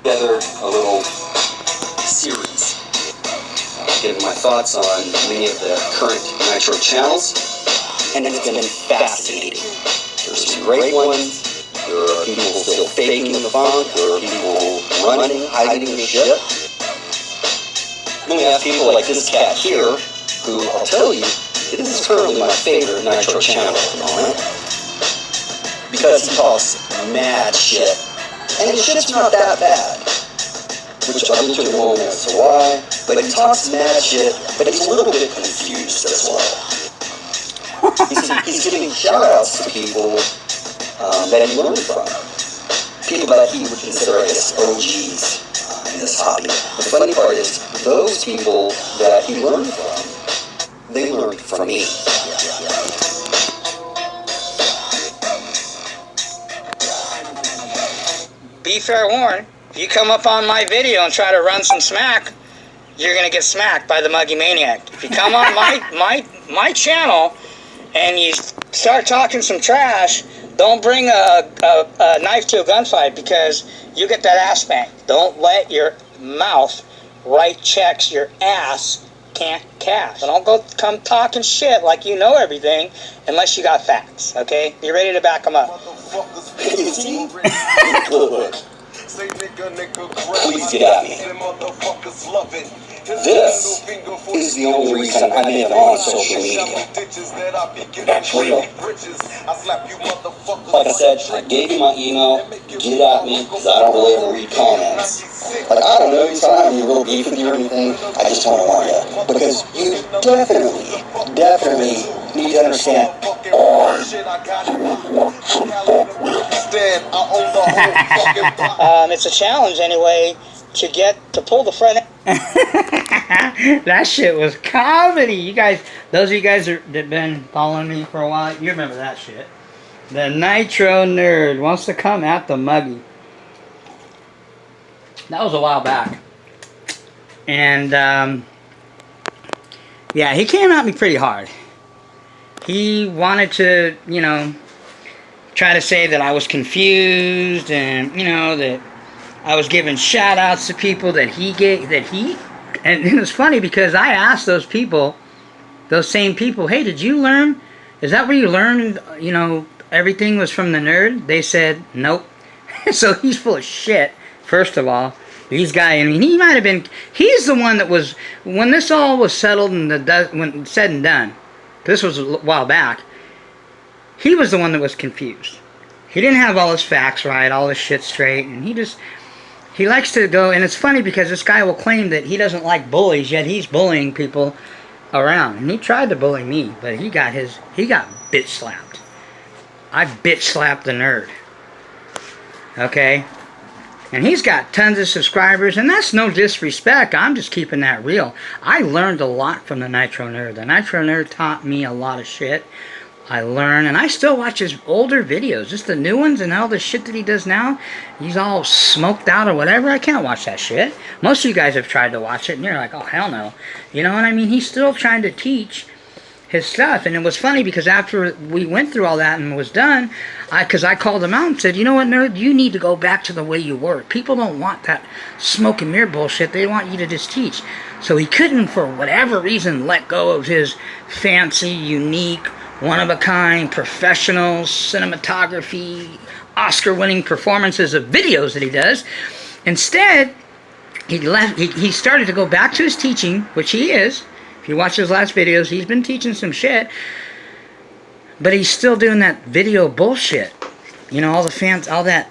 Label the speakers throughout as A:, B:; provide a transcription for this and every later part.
A: together a little series, giving my thoughts on many of the current Nitro channels, and it's been fascinating. There's some great ones. There are people still faking the funk. There are people running, hiding their shit. Then we have people like this cat here, who I'll tell you, this is currently my favorite Nitro channel at the moment, because he talks mad shit, and his shit's not that bad, which I'll get to in a moment as to why, but he talks mad shit, but he's a little bit confused as well. He's giving shout-outs to people that he learned from, people that he would consider, I guess, OGs in this hobby. The funny part is, those people that he learned from, they learned from me.
B: Be fair warned, if you come up on my video and try to run some smack, you're gonna get smacked by the Muggy Maniac. If you come on my channel and you start talking some trash, don't bring a knife to a gunfight, because you get that ass spanked. Don't let your mouth write checks your ass can't cash. So don't come talking shit like you know everything unless you got facts, okay? Be ready to back them up.
A: You see? Look. Please get at me. This is the only reason I'm even on social media. That's real. Like I said, I gave you my email. Get at me, because I don't really ever read comments. Like, I don't know, I don't have any real beef with you or anything. I just want to warn you, because you definitely need to understand.
B: It's a challenge anyway to pull the front end. That shit was comedy. You guys, those of you guys that have been following me for a while, you remember that shit. The Nitro Nerd wants to come at the Muggy. That was a while back. And, yeah, he came at me pretty hard. He wanted to, you know, try to say that I was confused and, you know, that I was giving shout-outs to people that he gave, and it was funny because I asked those people, those same people, hey, did you learn, is that where you learned, you know, everything was from the nerd? They said, nope. So he's full of shit, first of all. These guys, I mean, he might have been, he's the one that was, when this all was settled and when said and done, this was a while back, he was the one that was confused. He didn't have all his facts right, all his shit straight, and he likes to go, and it's funny because this guy will claim that he doesn't like bullies, yet he's bullying people around. And he tried to bully me, but he got bitch slapped. I bitch slapped the nerd. Okay? And he's got tons of subscribers, and that's no disrespect. I'm just keeping that real. I learned a lot from the Nitro Nerd. The Nitro Nerd taught me a lot of shit. I learn, and I still watch his older videos, just the new ones and all the shit that he does now. He's all smoked out or whatever. I can't watch that shit. Most of you guys have tried to watch it, and you're like, oh, hell no. You know what I mean? He's still trying to teach his stuff, and it was funny because after we went through all that and it was done, because I called him out and said, you know what, nerd, you need to go back to the way you were. People don't want that smoke and mirror bullshit. They want you to just teach. So he couldn't, for whatever reason, let go of his fancy, unique, one-of-a-kind, professional cinematography, Oscar-winning performances of videos that he does. Instead, he started to go back to his teaching, which he is. If you watch his last videos, he's been teaching some shit. But he's still doing that video bullshit. You know, all the fans, all that,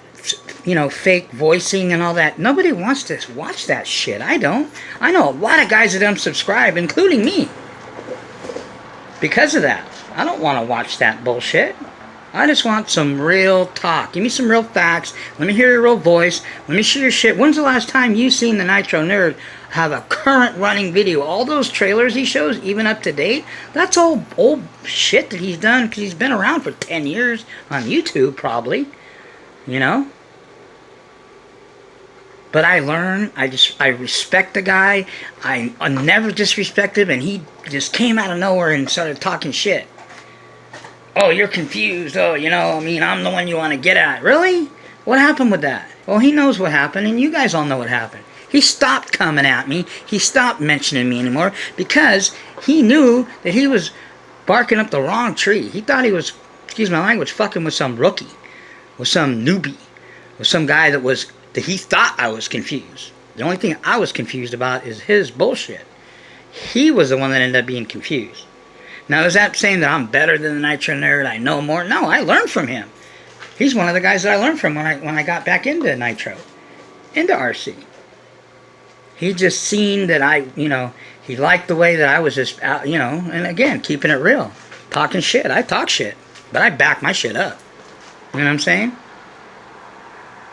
B: you know, fake voicing and all that. Nobody wants to watch that shit. I don't. I know a lot of guys that unsubscribe, including me, because of that. I don't want to watch that bullshit. I just want some real talk. Give me some real facts. Let me hear your real voice. Let me see your shit. When's the last time you seen the Nitro Nerd have a current running video? All those trailers he shows, even up to date, that's all old shit that he's done because he's been around for 10 years on YouTube, probably. You know? But I learn, I respect the guy. I never disrespect him, and he just came out of nowhere and started talking shit. Oh, you're confused. Oh, you know, I mean, I'm the one you want to get at. Really? What happened with that? Well, he knows what happened, and you guys all know what happened. He stopped coming at me. He stopped mentioning me anymore because he knew that he was barking up the wrong tree. He thought he was, excuse my language, fucking with some rookie, with some newbie, with some guy that he thought I was confused. The only thing I was confused about is his bullshit. He was the one that ended up being confused. Now, is that saying that I'm better than the Nitro Nerd? I know more? No, I learned from him. He's one of the guys that I learned from when I got back into Nitro, into RC. He just seen that he liked the way that I was just, and again, keeping it real. Talking shit. I talk shit, but I back my shit up. You know what I'm saying?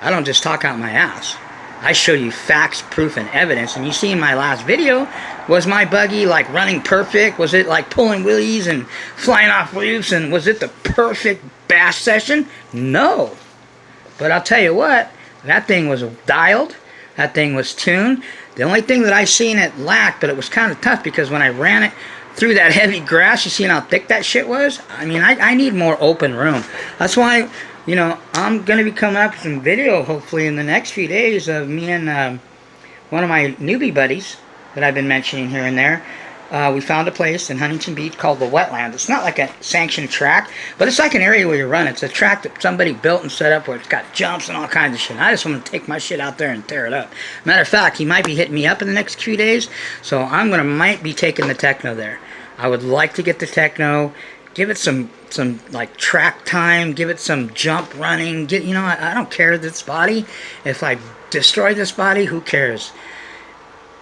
B: I don't just talk out my ass. I show you facts, proof, and evidence. And you see in my last video, was my buggy like running perfect? Was it like pulling wheelies and flying off roofs? And was it the perfect bash session? No. But I'll tell you what, that thing was dialed. That thing was tuned. The only thing that I seen it lacked, but it was kind of tough because when I ran it through that heavy grass, you seen how thick that shit was? I mean, I need more open room. That's why, I'm going to be coming up with some video, hopefully, in the next few days of me and one of my newbie buddies that I've been mentioning here and there. We found a place in Huntington Beach called the Wetland. It's not like a sanctioned track, but it's like an area where you run. It's a track that somebody built and set up where it's got jumps and all kinds of shit. I just want to take my shit out there and tear it up. Matter of fact, he might be hitting me up in the next few days, so might be taking the Techno there. I would like to get the Techno, give it some like track time, give it some jump running. I don't care this body. If I destroy this body, who cares?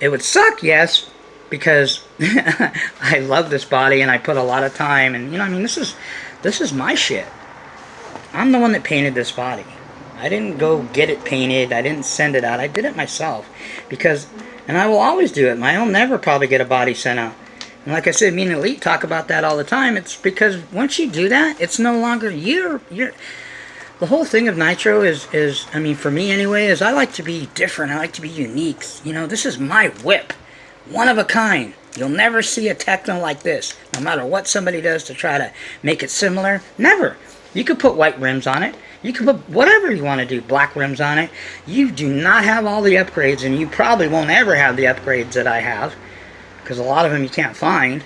B: It would suck, yes, because I love this body and I put a lot of time and this is my shit. I'm the one that painted this body. I didn't go get it painted. I didn't send it out. I did it myself and I will always do it. I'll never probably get a body sent out. And like I said, me and Elite talk about that all the time. It's because once you do that, it's no longer you're the whole thing of Nitro is for me anyway, is I like to be different. I like to be unique. This is my whip. One of a kind. You'll never see a Techno like this. No matter what somebody does to try to make it similar. Never. You could put white rims on it. You can put whatever you want to do. Black rims on it. You do not have all the upgrades, and you probably won't ever have the upgrades that I have. Because a lot of them you can't find.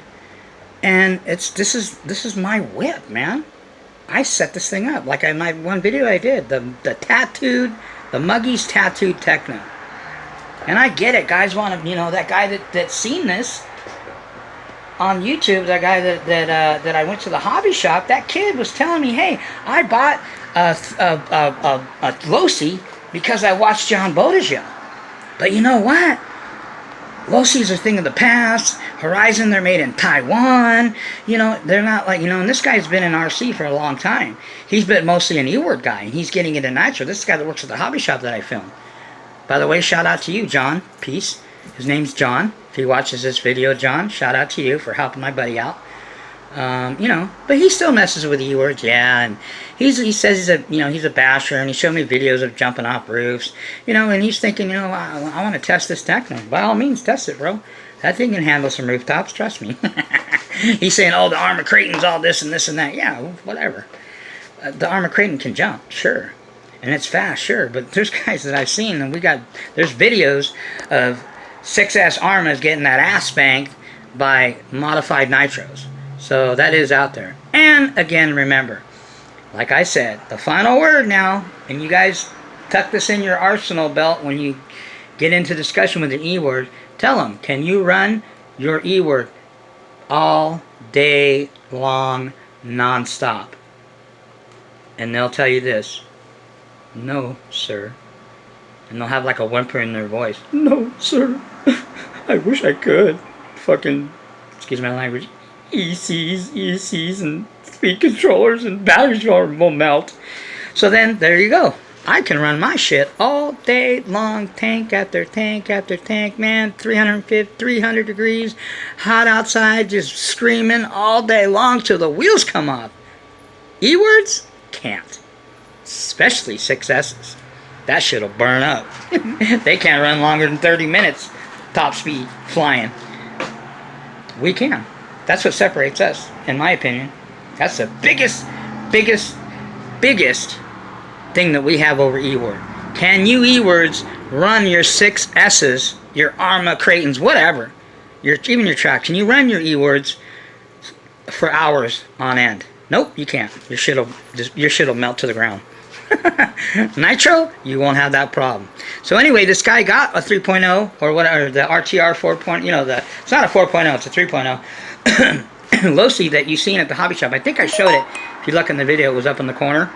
B: And this is my whip, man. I set this thing up. Like in my one video I did. The Muggy's tattooed Techno. And I get it, guys want to, that guy that's seen this on YouTube, that guy that I went to the hobby shop, that kid was telling me, hey, I bought a Losi because I watched John Bodija. But you know what? Losis are a thing of the past. Horizon, they're made in Taiwan. They're not like, and this guy's been in RC for a long time. He's been mostly an E-word guy, and he's getting into Nitro. This is the guy that works at the hobby shop that I filmed. By the way, shout out to you, John. Peace. His name's John. If he watches this video, John, shout out to you for helping my buddy out. But he still messes with E-words, yeah. And he says he's a basher, and he showed me videos of jumping off roofs, and he's thinking, I want to test this Techno. By all means, test it, bro. That thing can handle some rooftops, trust me. He's saying, the Armor Creighton's all this and this and that. Yeah, whatever. The Armor Creighton can jump, sure. And it's fast, sure, but there's guys that I've seen, and there's videos of 6S Armas getting that ass spanked by modified Nitros. So that is out there. And again, remember, like I said, the final word now, and you guys tuck this in your arsenal belt when you get into discussion with an E-word, tell them, can you run your E-word all day long, non-stop? And they'll tell you this. No, sir. And they'll have like a whimper in their voice. No, sir. I wish I could. Fucking, excuse my language, ECs, and speed controllers and battery controllers will melt. So then, there you go. I can run my shit all day long, tank after tank after tank, man. 300 degrees, hot outside, just screaming all day long till the wheels come off. E-words? Can't. Especially 6S's. That shit'll burn up. They can't run longer than 30 minutes top speed flying. We can. That's what separates us, in my opinion. That's the biggest thing that we have over E-word. Can you E-words run your 6S's, your Arma Creightons, whatever, even your track? Can you run your E-words for hours on end? Nope, you can't. Your shit'll melt to the ground. Nitro, you won't have that problem. So anyway, this guy got a 3.0 or whatever, the RTR 4.0, it's not a 4.0, it's a 3.0. Losi that you seen at the hobby shop. I think I showed it. If you look in the video, it was up in the corner.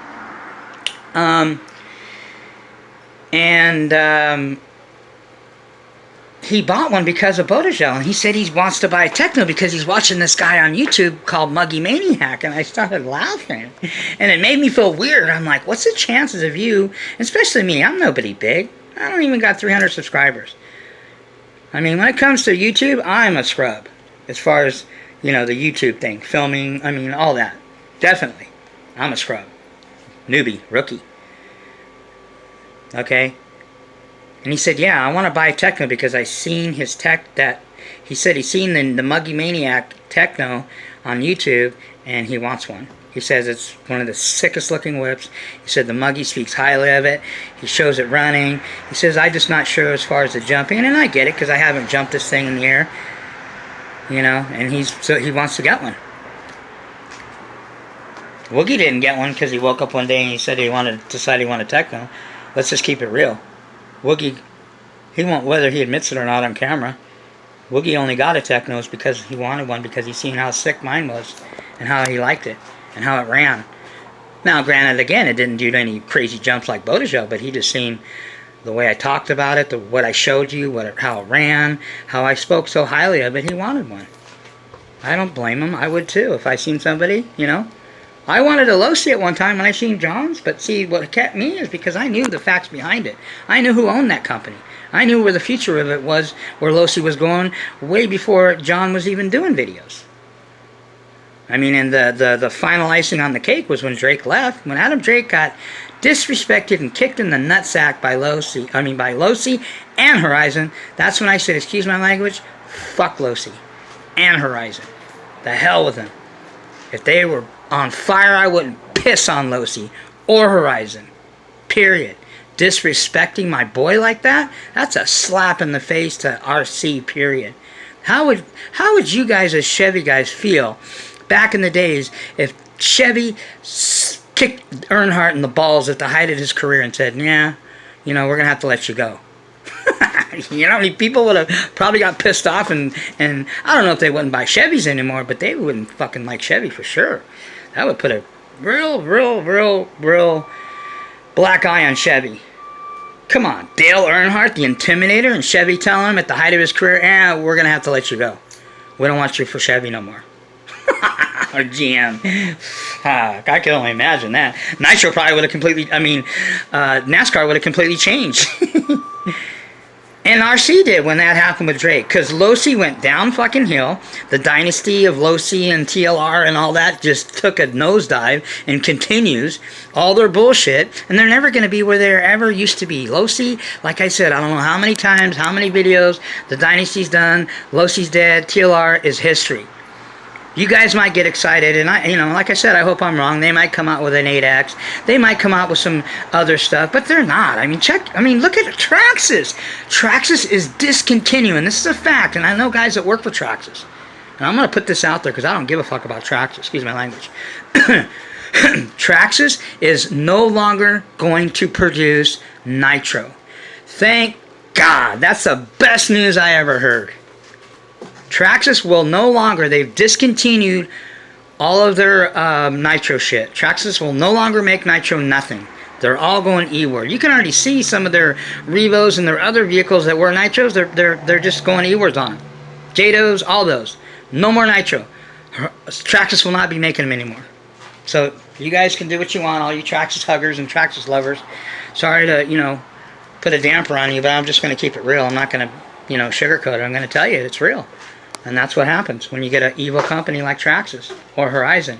B: He bought one because of Bodegel, and he said he wants to buy a Techno because he's watching this guy on YouTube called Muggy Maniac, and I started laughing, and it made me feel weird. I'm like, what's the chances of you, especially me, I'm nobody big, I don't even got 300 subscribers. I mean, when it comes to YouTube, I'm a scrub, as far as, you know, the YouTube thing, filming, I mean, all that, definitely, I'm a scrub, newbie, rookie, okay? And he said, yeah, I want to buy a Techno because I seen his he said he's seen the Muggy Maniac Techno on YouTube, and he wants one. He says it's one of the sickest looking whips. He said the Muggy speaks highly of it. He shows it running. He says, I'm just not sure as far as the jumping, and I get it because I haven't jumped this thing in the air. You know, and he wants to get one. Woogie didn't get one because he woke up one day and he said he decided he wanted a Techno. Let's just keep it real. Woogie, he won't, whether he admits it or not on camera, Woogie only got a Techno because he wanted one, because he seen how sick mine was and how he liked it and how it ran. Now, granted, again, it didn't do any crazy jumps like Bodegel, but he just seen the way I talked about it, what I showed you, how it ran, how I spoke so highly of it. He wanted one. I don't blame him. I would too if I seen somebody, you know. I wanted a Losi at one time when I seen John's, but see, what kept me is because I knew the facts behind it. I knew who owned that company. I knew where the future of it was, where Losi was going, way before John was even doing videos. I mean, and the final icing on the cake was when Drake left. When Adam Drake got disrespected and kicked in the nutsack by Losi and Horizon, that's when I said, excuse my language, fuck Losi and Horizon. The hell with them. If they were on fire, I wouldn't piss on Losi or Horizon. Period. Disrespecting my boy like that? That's a slap in the face to RC, period. How would you guys as Chevy guys feel back in the days if Chevy kicked Earnhardt in the balls at the height of his career and said, yeah, you know, we're going to have to let you go? You know how many people would have probably got pissed off, and I don't know if they wouldn't buy Chevys anymore, but they wouldn't fucking like Chevy for sure. That would put a real black eye on Chevy. Come on, Dale Earnhardt, the Intimidator, and Chevy telling him at the height of his career, we're going to have to let you go. We don't want you for Chevy no more. Or GM. Fuck, I can only imagine that. Nitro probably would have NASCAR would have completely changed. And RC did when that happened with Drake, because Losi went down fucking hill. The dynasty of Losi and TLR and all that just took a nosedive and continues all their bullshit, and they're never going to be where they ever used to be. Losi, like I said, I don't know how many times, how many videos, the dynasty's done, Losi's dead, TLR is history. You guys might get excited, and like I said, I hope I'm wrong. They might come out with an 8X. They might come out with some other stuff, but they're not. Look at Traxxas. Traxxas is discontinuing. This is a fact, and I know guys that work for Traxxas. And I'm going to put this out there because I don't give a fuck about Traxxas. Excuse my language. Traxxas is no longer going to produce Nitro. Thank God. That's the best news I ever heard. Traxxas will no longer, they've discontinued all of their Nitro shit. Traxxas will no longer make Nitro nothing. They're all going E-word. You can already see some of their Revos and their other vehicles that were Nitros, they're just going E-words on them. Jados, all those. No more Nitro. Traxxas will not be making them anymore. So you guys can do what you want, all you Traxxas huggers and Traxxas lovers. Sorry to, put a damper on you, but I'm just going to keep it real. I'm not going to, sugarcoat it. I'm going to tell you it's real. And that's what happens when you get an evil company like Traxxas or Horizon.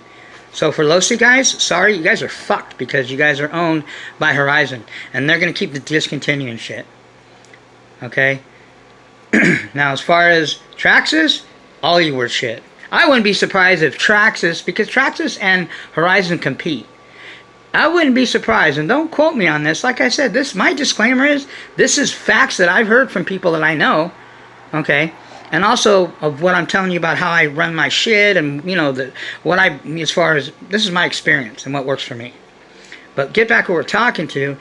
B: So for Losi guys, sorry, you guys are fucked because you guys are owned by Horizon. And they're going to keep the discontinuing shit. Okay? Now, as far as Traxxas, all E-word shit. I wouldn't be surprised if Traxxas, because Traxxas and Horizon compete. I wouldn't be surprised, and don't quote me on this. Like I said, my disclaimer is this is facts that I've heard from people that I know, okay, and also of what I'm telling you about how I run my shit, and as far as this is my experience and what works for me. But get back to what we're talking to.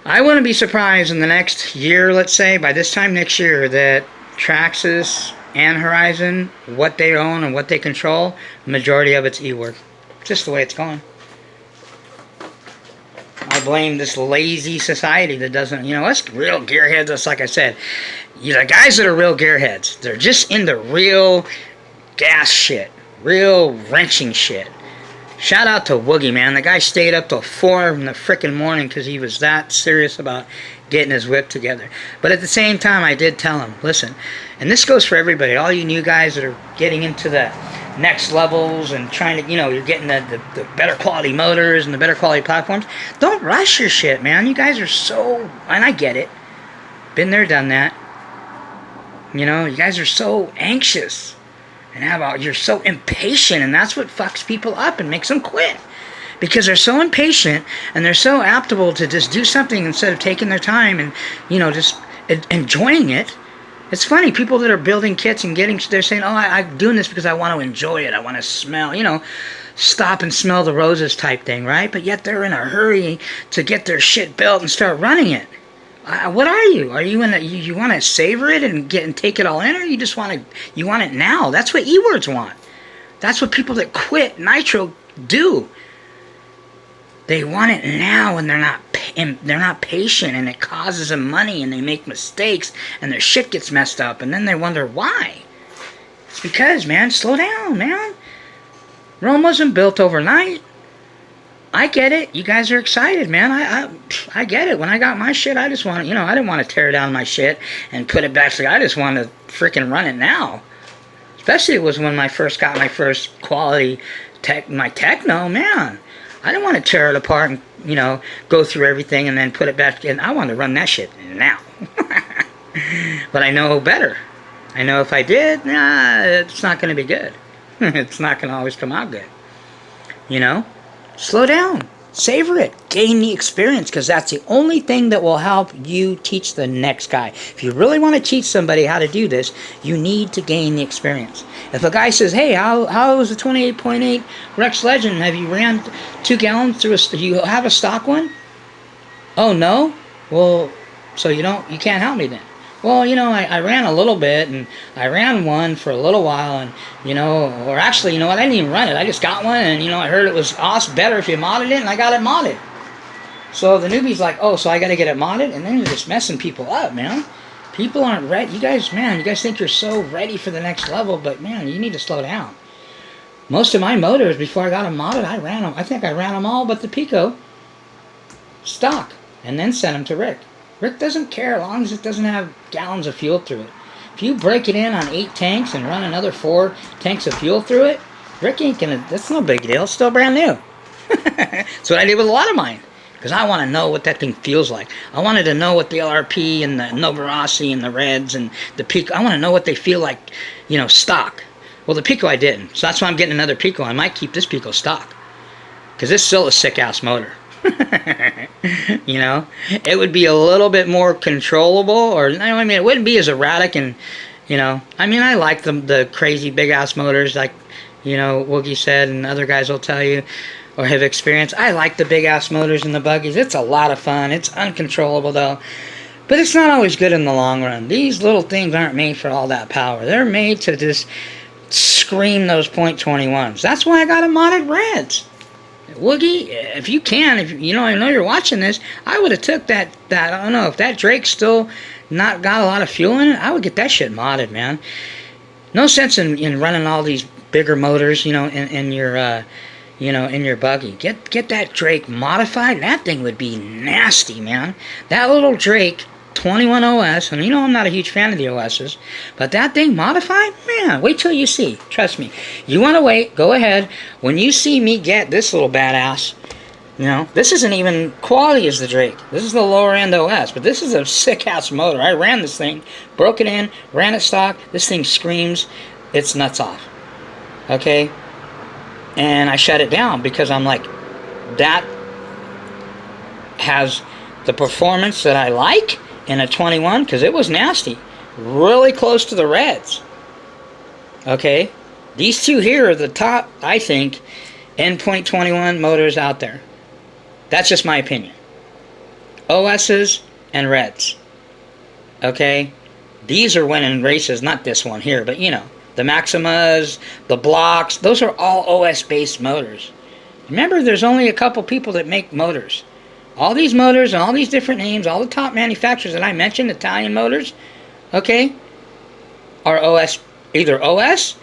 B: I wouldn't be surprised in the next year, let's say, by this time next year, that Traxxas and Horizon, what they own and what they control, the majority of it's e-work. Just the way it's going. I blame this lazy society that doesn't, us real gearheads, us, like I said, the guys that are real gearheads, they're just into real gas shit, real wrenching shit. Shout out to Woogie, man. The guy stayed up till 4 in the frickin' morning because he was that serious about getting his whip together. But at the same time, I did tell him, listen, and this goes for everybody, all you new guys that are getting into the next levels and trying to, you're getting the better quality motors and the better quality platforms. Don't rush your shit, man. You guys are so, and I get it. Been there, done that. You guys are so anxious. And you're so impatient, and that's what fucks people up and makes them quit. Because they're so impatient, and they're so aptable to just do something instead of taking their time and, just enjoying it. It's funny, people that are building kits and they're saying, oh, I'm doing this because I want to enjoy it. I want to smell, stop and smell the roses type thing, right? But yet they're in a hurry to get their shit built and start running it. What are you? Are you you want to savor it and take it all in, or you just want it now? That's what E-words want. That's what people that quit Nitro do. They want it now, and they're not patient, and it causes them money, and they make mistakes, and their shit gets messed up, and then they wonder why. It's because, man, slow down, man. Rome wasn't built overnight. I get it. You guys are excited, man. I get it. When I got my shit, I just want to, I didn't want to tear down my shit and put it back together. I just wanted to freaking run it now. Especially it was when I first got my first quality my techno, man. I didn't want to tear it apart and, go through everything and then put it back in. I wanted to run that shit now. But I know better. I know if I did, it's not going to be good. It's not going to always come out good. Slow down. Savor it. Gain the experience, because that's the only thing that will help you teach the next guy. If you really want to teach somebody how to do this, you need to gain the experience. If a guy says, hey, how is the 28.8 Rex Legend? Have you ran 2 gallons through you have a stock one? Oh, no? Well, so you can't help me then. Well, I ran a little bit, and I ran one for a little while, and, or actually, I didn't even run it. I just got one, and, I heard it was awesome, better if you modded it, and I got it modded. So the newbie's like, oh, so I got to get it modded? And then you're just messing people up, man. People aren't ready. You guys think you're so ready for the next level, but, man, you need to slow down. Most of my motors, before I got them modded, I ran them. I think I ran them all but the Pico stock, and then sent them to Rick. Rick doesn't care as long as it doesn't have gallons of fuel through it. If you break it in on 8 tanks and run another 4 tanks of fuel through it, Rick ain't gonna, that's no big deal. It's still brand new. That's what I did with a lot of mine. Because I want to know what that thing feels like. I wanted to know what the LRP and the Novarossi and the Reds and the Pico, I want to know what they feel like, stock. Well, the Pico I didn't. So that's why I'm getting another Pico. I might keep this Pico stock. Because it's still a sick-ass motor. It would be a little bit more controllable, or it wouldn't be as erratic, and I like the crazy big ass motors, like Woogie said, and other guys will tell you or have experienced. I like the big ass motors and the buggies. It's a lot of fun. It's uncontrollable though, but it's not always good in the long run. These little things aren't made for all that power. They're made to just scream those .21s. That's why I got a modded Reds. Woogie, if you can, I know you're watching this, I would have took that, I don't know, if that Drake's still not got a lot of fuel in it, I would get that shit modded, man. No sense in running all these bigger motors, in your buggy. Get that Drake modified, that thing would be nasty, man. That little Drake 21 OS, and I'm not a huge fan of the OSs, but that thing modified, man, wait till you see. Trust me. You want to wait, go ahead. When you see me get this little badass, this isn't even quality as the Drake. This is the lower end OS, but this is a sick-ass motor. I ran this thing, broke it in, ran it stock. This thing screams its nuts off. Okay? And I shut it down because I'm like, that has the performance that I like in a 21, because it was nasty. Really close to the Reds. Okay? These two here are the top, I think, endpoint 21 motors out there. That's just my opinion. OS's and Reds. Okay? These are winning races, not this one here, but you know, the Maximas, the Blocks, those are all OS-based motors. Remember, there's only a couple people that make motors. All these motors and all these different names, all the top manufacturers that I mentioned, Italian motors, okay, are OS, either OS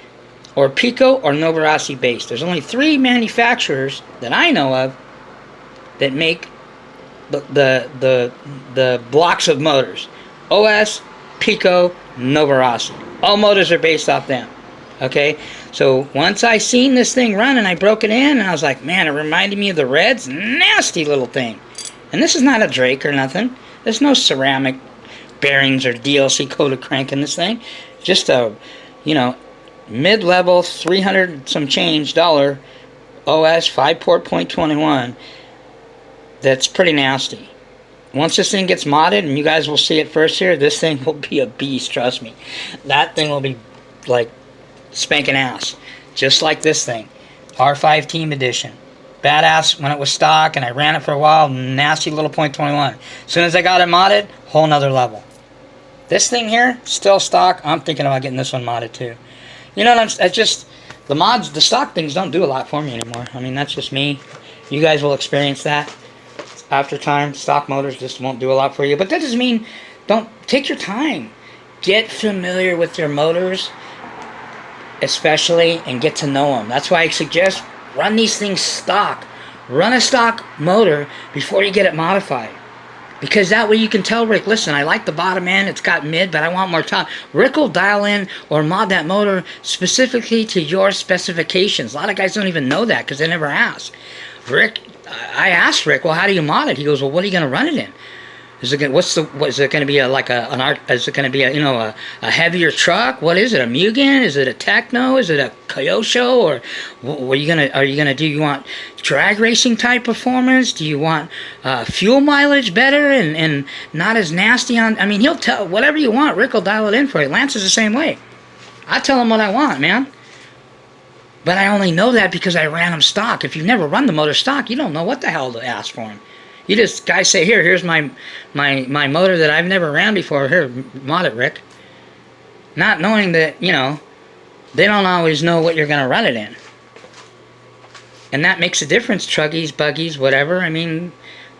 B: or Pico or Novarasi based. There's only 3 manufacturers that I know of that make the blocks of motors. OS, Pico, Novarasi. All motors are based off them. Okay, so once I seen this thing run and I broke it in, and I was like, man, it reminded me of the Reds. Nasty little thing. And this is not a Drake or nothing. There's no ceramic bearings or DLC coated crank in this thing. Just a, you know, mid-level 300 some change dollar OS 5-port .21 that's pretty nasty. Once this thing gets modded, and you guys will see it first here, this thing will be a beast, trust me. That thing will be like spanking ass, just like this thing. R5 Team Edition. Badass when it was stock, and I ran it for a while. Nasty little .21. As soon as I got it modded, whole nother level. This thing here, still stock. I'm thinking about getting this one modded too. You know what I'm just, the mods, the stock things don't do a lot for me anymore. I mean, that's just me. You guys will experience that after time. Stock motors just won't do a lot for you. But that doesn't mean, don't, take your time. Get familiar with your motors, especially, and get to know them. That's why I suggest run these things stock. Run a stock motor before you get it modified. Because that way you can tell Rick, listen, I like the bottom end, it's got mid, but I want more top. Rick will dial in or mod that motor specifically to your specifications. A lot of guys don't even know that because they never ask. Rick, I asked Rick, well, how do you mod it? He goes, well, what are you going to run it in? Is it going to be is it going to be a heavier truck? What is it? A Mugen? Is it a Techno? Is it a Kyosho? Or what are you gonna do? You want drag racing type performance? Do you want fuel mileage better and not as nasty on? I mean, he'll tell whatever you want. Rick will dial it in for you. Lance is the same way. I tell him what I want, man. But I only know that because I ran him stock. If you've never run the motor stock, you don't know what the hell to ask for him. You just, guys say, here's my motor that I've never ran before. Here, mod it, Rick. Not knowing that, you know, they don't always know what you're going to run it in. And that makes a difference, truggies, buggies, whatever. I mean,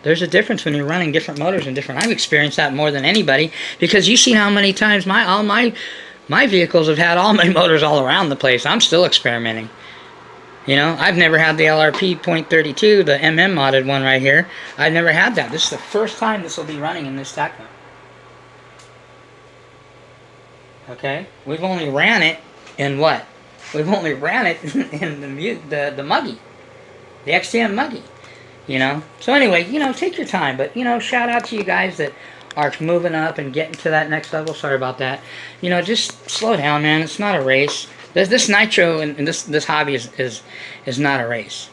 B: there's a difference when you're running different motors and different. I've experienced that more than anybody because you see how many times all my vehicles have had all my motors all around the place. I'm still experimenting. You know, I've never had the LRP .32, the MM modded one right here. I've never had that. This is the first time this will be running in this Techno. Okay? We've only ran it in what? We've only ran it in the muggy. The XTM muggy. You know? So anyway, you know, take your time. But, you know, shout out to you guys that are moving up and getting to that next level. Sorry about that. You know, just slow down, man. It's not a race. This nitro and this hobby is not a race.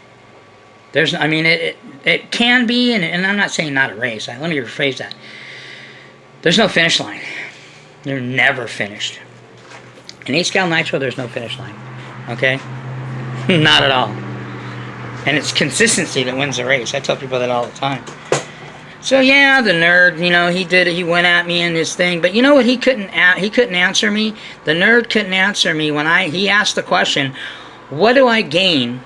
B: There's, I mean, it can be, and I'm not saying not a race. Let me rephrase that. There's no finish line. They're never finished. In 8-scale nitro, there's no finish line. Okay? Not at all. And it's consistency that wins the race. I tell people that all the time. So yeah, the nerd, you know, he went at me in his thing, but you know what, he couldn't answer me. The nerd couldn't answer me when he asked the question, what do I gain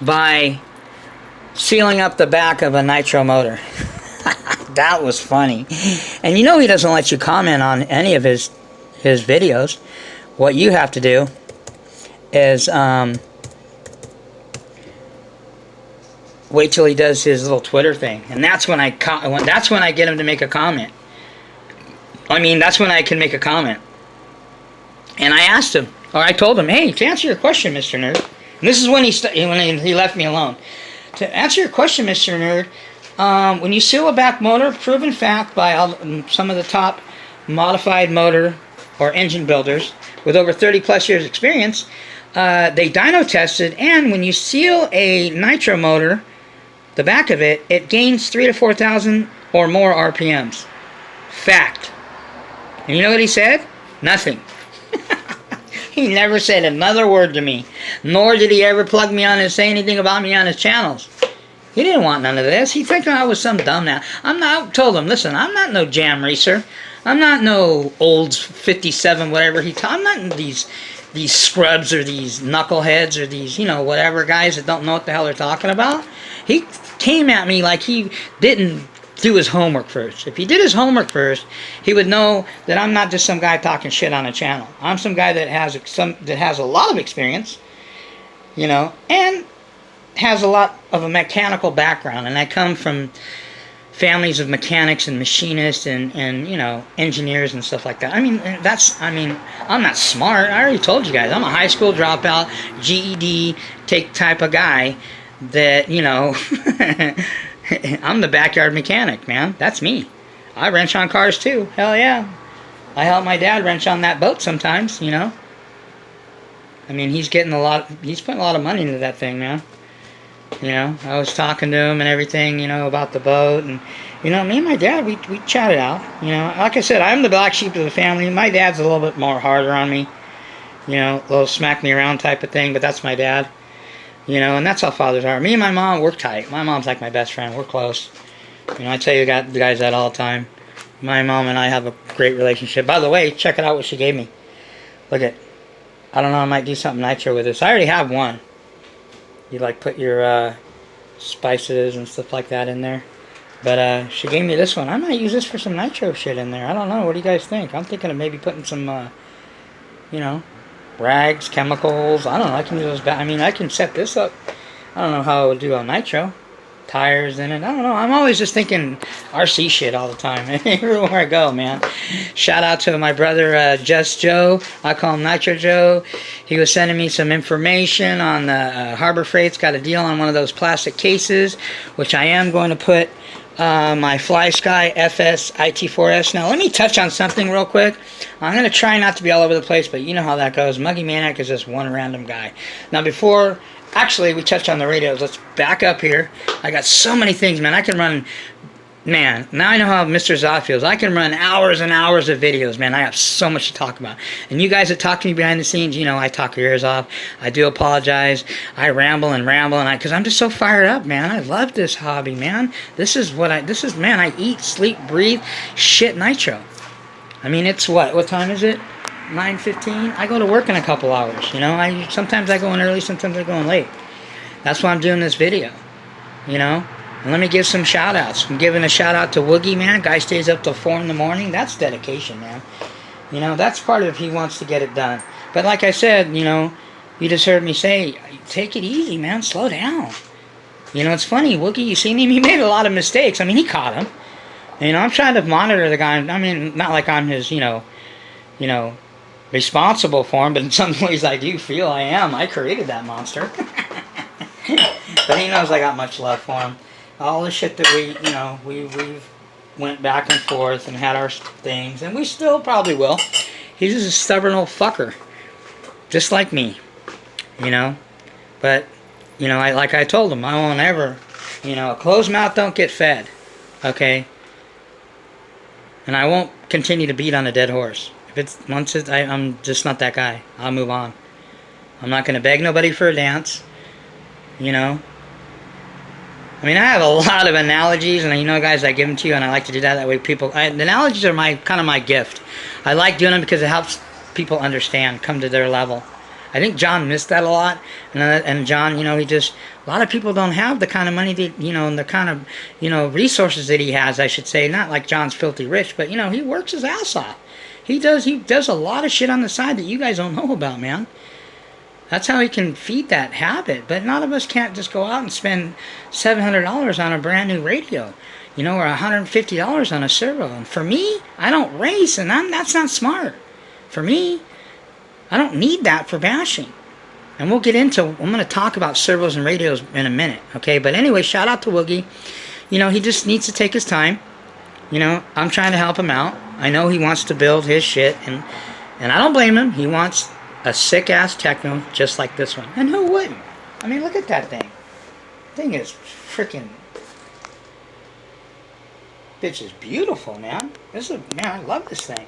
B: by sealing up the back of a nitro motor? That was funny. And you know he doesn't let you comment on any of his videos. What you have to do is wait till he does his little Twitter thing, and that's when I get him to make a comment. I mean, that's when I can make a comment. And I asked him, or I told him, hey, to answer your question, Mr. Nerd. And this is when he left me alone. To answer your question, Mr. Nerd, when you seal a back motor, proven fact by some of the top modified motor or engine builders with over 30 plus years experience, they dyno tested, and when you seal a nitro motor, the back of it, it gains 3,000 to 4,000 or more RPMs. Fact. And you know what he said? Nothing. He never said another word to me. Nor did he ever plug me on and say anything about me on his channels. He didn't want none of this. He thinking I was some dumb now. I told him, listen, I'm not no jam racer. I'm not no old 57 whatever I'm not in these scrubs or these knuckleheads or these, whatever guys that don't know what the hell they're talking about. He came at me like he didn't do his homework first. If he did his homework first, he would know that I'm not just some guy talking shit on a channel. I'm some guy that has a lot of experience, and has a lot of a mechanical background. And I come from families of mechanics and machinists and engineers and stuff like that. I'm not smart. I already told you guys. I'm a high school dropout, GED type of guy that, I'm the backyard mechanic, man. That's me. I wrench on cars too. Hell yeah. I help my dad wrench on that boat sometimes, he's putting a lot of money into that thing, man. I was talking to him and everything, about the boat, and me and my dad, we chatted out. Like I said, I'm the black sheep of the family. My dad's a little bit more harder on me, a little smack me around type of thing, but that's my dad. And that's how fathers are. Me and my mom, we're tight. My mom's like my best friend. We're close. I tell you guys that all the time. My mom and I have a great relationship. By the way, check it out what she gave me. Look at, I don't know, I might do something nitro with this. I already have one. You put your spices and stuff like that in there. But she gave me this one. I might use this for some nitro shit in there. I don't know. What do you guys think? I'm thinking of maybe putting some, rags, chemicals. I don't know. I can use those. I can set this up. I don't know how I would do on nitro. Tires in it. I don't know. I'm always just thinking RC shit all the time. Everywhere I go, man. Shout out to my brother, Just Joe. I call him Nitro Joe. He was sending me some information on the Harbor Freight's got a deal on one of those plastic cases, which I am going to put my Fly Sky FS IT4S. Now, let me touch on something real quick. I'm going to try not to be all over the place, but you know how that goes. Muggy Maniac is just one random guy. Now, actually, we touched on the radios. Let's back up here. I got so many things, man. I can run, man, now I know how Mr. Zod feels. I can run hours and hours of videos, man. I have so much to talk about. And you guys that talk to me behind the scenes, I talk your ears off. I do apologize. I ramble, because I'm just so fired up, man. I love this hobby, man. Man, I eat, sleep, breathe, shit nitro. It's what time is it? 9:15. I go to work in a couple hours. Sometimes I go in early, sometimes I go in late. That's why I'm doing this video. And let me give some shout outs. I'm giving a shout out to Woogie, man. Guy stays up till 4 in the morning. That's dedication, man. That's part of if he wants to get it done. But like I said, you just heard me say, take it easy, man. Slow down. It's funny, Woogie, you seen him? He made a lot of mistakes. He caught him. I'm trying to monitor the guy. Not like I'm his, responsible for him, but in some ways I do feel I am. I created that monster. But he knows I got much love for him. All the shit that we've went back and forth and had our things, and we still probably will. He's just a stubborn old fucker. Just like me. But, like I told him, I won't ever, a closed mouth don't get fed. Okay? And I won't continue to beat on a dead horse. I'm just not that guy. I'll move on. I'm not going to beg nobody for a dance. I have a lot of analogies, and guys, I give them to you, and I like to do that. That way the analogies are kind of my gift. I like doing them because it helps people understand, come to their level. I think John missed that a lot, and John, a lot of people don't have the kind of money that, and the kind of, resources that he has, I should say. Not like John's filthy rich, but, he works his ass off. He does a lot of shit on the side that you guys don't know about, man. That's how he can feed that habit. But none of us can't just go out and spend $700 on a brand new radio, or $150 on a servo. And for me, I don't race, and that's not smart. For me, I don't need that for bashing. And I'm going to talk about servos and radios in a minute, okay? But anyway, shout out to Woogie. He just needs to take his time. I'm trying to help him out. I know he wants to build his shit, and I don't blame him. He wants a sick-ass techno just like this one. And who wouldn't? I mean, look at that thing. Thing is freaking... Bitch is beautiful, man. Man, I love this thing.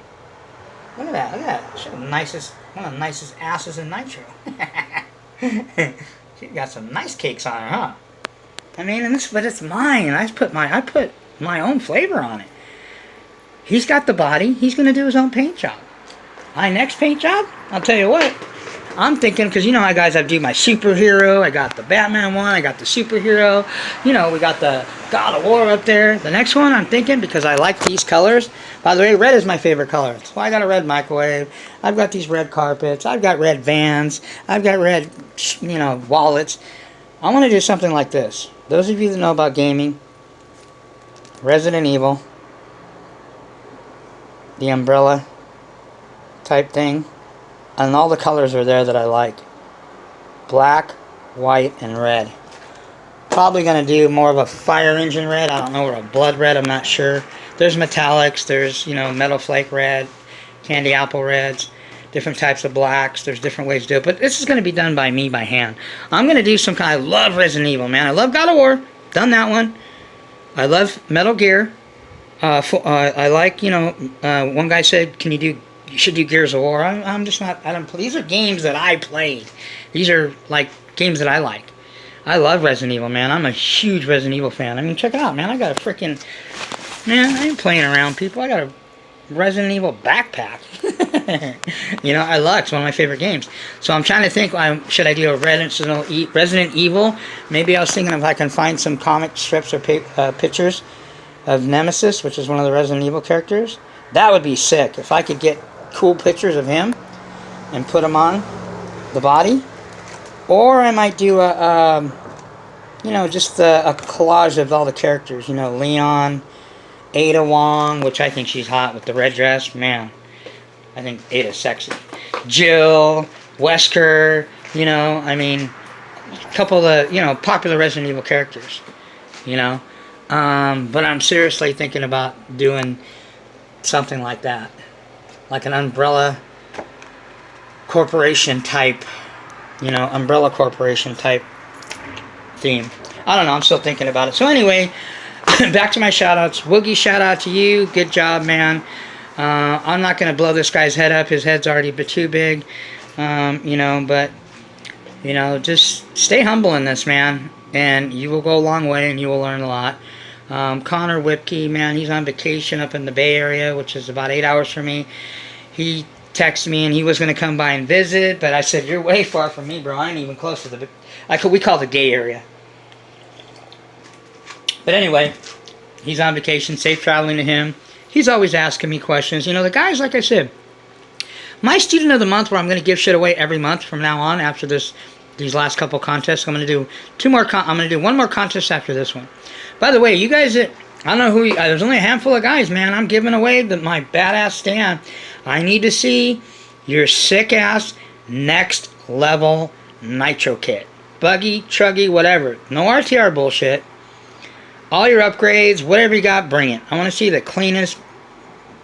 B: Look at that, look at that. She's one of the nicest asses in Nitro. She got some nice cakes on her, huh? I mean, but it's mine. I put my own flavor on it. He's got the body. He's gonna do his own paint job. My next paint job, I'll tell you what. I'm thinking, because you know how guys, I do my superhero. I got the Batman one. I got the superhero. You know, we got the God of War up there. The next one, I'm thinking, because I like these colors. By the way, red is my favorite color. That's why I got a red microwave. I've got these red carpets. I've got red vans. I've got red, you know, wallets. I want to do something like this. Those of you that know about gaming, Resident Evil, the umbrella type thing, and all the colors are there that I like. Black, white, and red. Probably going to do more of a fire engine red. I don't know, or a blood red, I'm not sure. There's metallics, there's, you know, metal flake red, candy apple reds, different types of blacks. There's different ways to do it, but this is going to be done by me by hand. I'm going to do some kind. I love Resident Evil, man. I love God of War. Done that one. I love Metal Gear. I like, you know, one guy said, you should do Gears of War. I'm just not, I don't play. These are games that I played. These are, like, games that I like. I love Resident Evil, man. I'm a huge Resident Evil fan. I mean, check it out, man. I got a freaking, man, I ain't playing around, people. I got a Resident Evil backpack. You know, it's one of my favorite games. So I'm trying to think, should I do a Resident Evil? Maybe I was thinking if I can find some comic strips or pictures of Nemesis, which is one of the Resident Evil characters. That would be sick. If I could get cool pictures of him and put them on the body. Or I might do you know, just a collage of all the characters. You know, Leon, Ada Wong, which I think she's hot with the red dress. Man, I think Ada's sexy. Jill, Wesker, you know, I mean, a couple of the, you know, popular Resident Evil characters, you know. But I'm seriously thinking about doing something like that. Like an Umbrella Corporation type, you know, Umbrella Corporation type theme. I don't know, I'm still thinking about it. So anyway, back to my shout-outs. Woogie, shout-out to you. Good job, man. I'm not going to blow this guy's head up. His head's already too big. You know, but, you know, just stay humble in this, man. And you will go a long way and you will learn a lot. Connor Whipke, man, he's on vacation up in the Bay Area, which is about 8 hours from me. He texted me and he was going to come by and visit, but I said, you're way far from me, bro. I ain't even close to the... we call it the gay area. But anyway, he's on vacation. Safe traveling to him. He's always asking me questions. You know, the guys, like I said, my student of the month, where I'm going to give shit away every month from now on after these last couple contests. I'm going to do I'm going to do one more contest after this one. By the way, you guys that, I don't know who, there's only a handful of guys, man. I'm giving away my badass stand. I need to see your sick-ass next level nitro kit. Buggy, chuggy, whatever. No RTR bullshit. All your upgrades, whatever you got, bring it. I want to see the cleanest,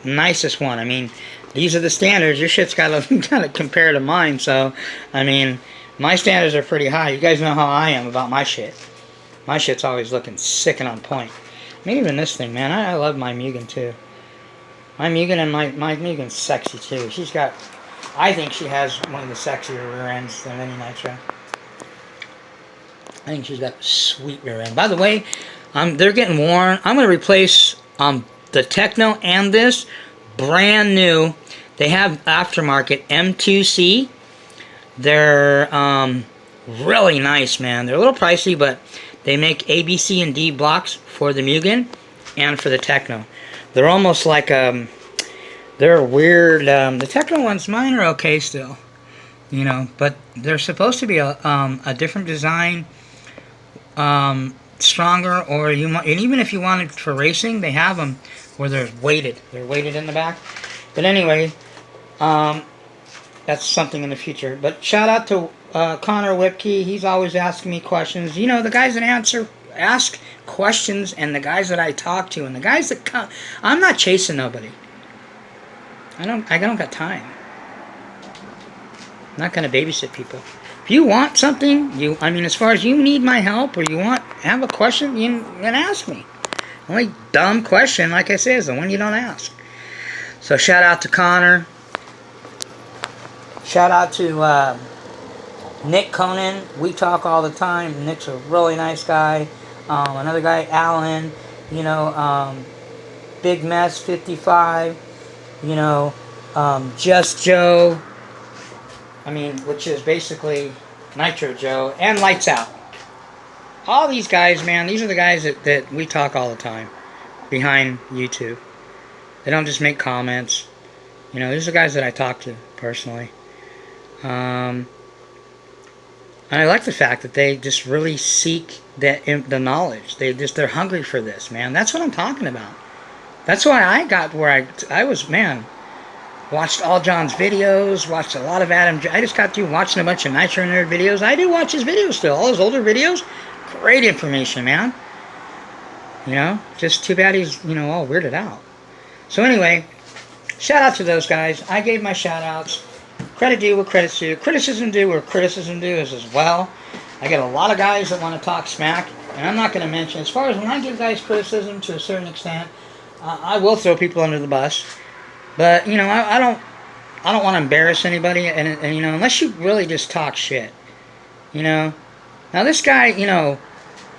B: nicest one. I mean, these are the standards. Your shit's got to compare to mine, so, I mean, my standards are pretty high. You guys know how I am about my shit. My shit's always looking sick and on point. I mean, even this thing, man, I love my Mugen, too. My Mugen, and my Mugen's sexy, too. She's got, I think she has one of the sexier rear ends than any Nitro. I think she's got a sweet rear end. By the way, they're getting worn. I'm going to replace the Techno and this. Brand new. They have aftermarket M2C. They're really nice, man. They're a little pricey, but they make A, B, C, and D blocks for the Mugen and for the Techno. They're almost like, they're weird. The Techno ones, mine are okay still, you know, but they're supposed to be a different design, stronger, or and even if you wanted for racing, they have them where they're weighted. They're weighted in the back. But anyway, that's something in the future. But shout out to Connor Whipke. He's always asking me questions. You know, the guys that ask questions, and the guys that I talk to, and the guys that come. I'm not chasing nobody. I don't got time. I'm not going to babysit people. If you want something, I mean, as far as you need my help or have a question, you can ask me. The only dumb question, like I said, is the one you don't ask. So shout out to Connor. Shout out to Nick Conan. We talk all the time. Nick's a really nice guy. Another guy, Alan. You know, Big Mess 55. You know, Just Joe. I mean, which is basically Nitro Joe and Lights Out. All these guys, man, these are the guys that we talk all the time behind YouTube. They don't just make comments. You know, these are the guys that I talk to personally. And I like the fact that they just really seek the knowledge. They're hungry for this, man. That's what I'm talking about. That's why I got where I was, man. Watched all John's videos, watched a lot of Adam. I just got through watching a bunch of Nitro Nerd videos. I do watch his videos still, all his older videos. Great information, man. You know, just too bad he's, you know, all weirded out. So anyway, shout out to those guys. I gave my shout outs. Credit due where credit's due. Criticism due where criticism due is as well. I get a lot of guys that want to talk smack, and I'm not going to mention, as far as when I give guys criticism to a certain extent, I will throw people under the bus. But, you know, I don't want to embarrass anybody, and you know, unless you really just talk shit, you know. Now this guy, you know,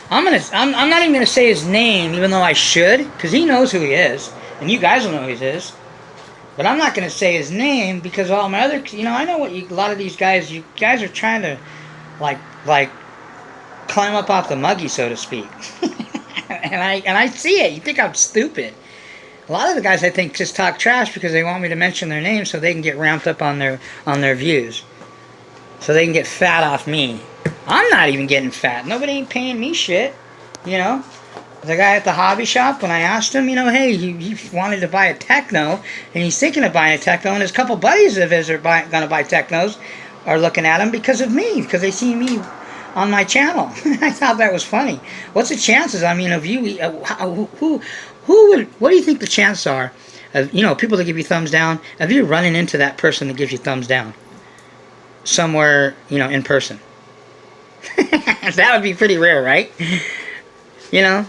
B: I'm not even gonna say his name, even though I should, because he knows who he is, and you guys will know who he is. But I'm not gonna say his name because all my other, you know, I know what a lot of these guys, you guys are trying to, like climb up off the muggy, so to speak. and I see it. You think I'm stupid. A lot of the guys, I think, just talk trash because they want me to mention their name so they can get ramped up on their views. So they can get fat off me. I'm not even getting fat. Nobody ain't paying me shit. You know? The guy at the hobby shop, when I asked him, you know, hey, he wanted to buy a Techno, and he's thinking of buying a Techno, and his couple buddies of his are going to buy Technos, are looking at him because of me, because they see me on my channel. I thought that was funny. What's the chances, I mean, of you, what do you think the chances are of, you know, people that give you thumbs down, of you running into that person that gives you thumbs down somewhere, you know, in person? That would be pretty rare, right? You know?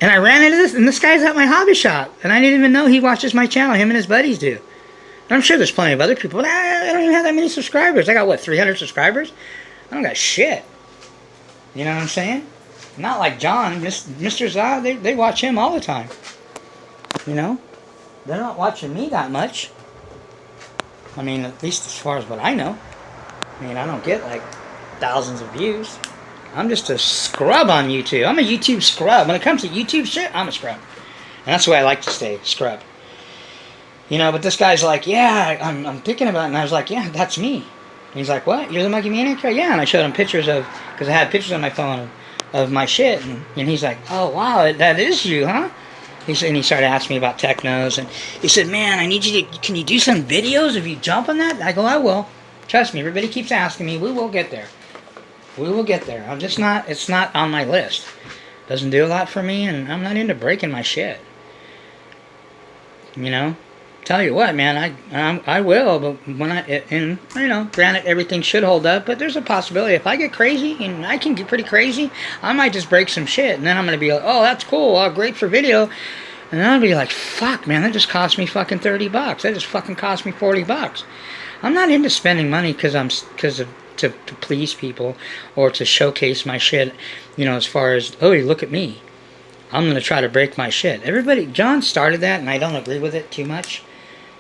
B: And I ran into this, and this guy's at my hobby shop, and I didn't even know he watches my channel. Him and his buddies do. And I'm sure there's plenty of other people, but I don't even have that many subscribers. I got, what, 300 subscribers? I don't got shit. You know what I'm saying? Not like John, Mr. Zah, they watch him all the time. You know? They're not watching me that much. I mean, at least as far as what I know. I mean, I don't get, like, thousands of views. I'm just a scrub on YouTube. I'm a YouTube scrub. When it comes to YouTube shit, I'm a scrub. And that's the way I like to stay, scrub. You know, but this guy's like, yeah, I'm thinking about it. And I was like, yeah, that's me. And he's like, what? You're the Muggy Maniac? Yeah, and I showed him pictures of, because I had pictures on my phone of my shit. And he's like, oh, wow, that is you, huh? And he started asking me about Technos. And he said, man, I need you to, can you do some videos if you jump on that? I go, I will. Trust me, everybody keeps asking me. We will get there. We will get there. I'm just not, it's not on my list. Doesn't do a lot for me, and I'm not into breaking my shit. You know? Tell you what, man, I will, but when and, you know, granted, everything should hold up, but there's a possibility. If I get crazy, and I can get pretty crazy, I might just break some shit, and then I'm going to be like, oh, that's cool, great for video. And then I'll be like, fuck, man, that just cost me fucking $30. That just fucking cost me $40. I'm not into spending money because to please people or to showcase my shit, you know, as far as, oh, look at me. I'm going to try to break my shit. Everybody, John started that, and I don't agree with it too much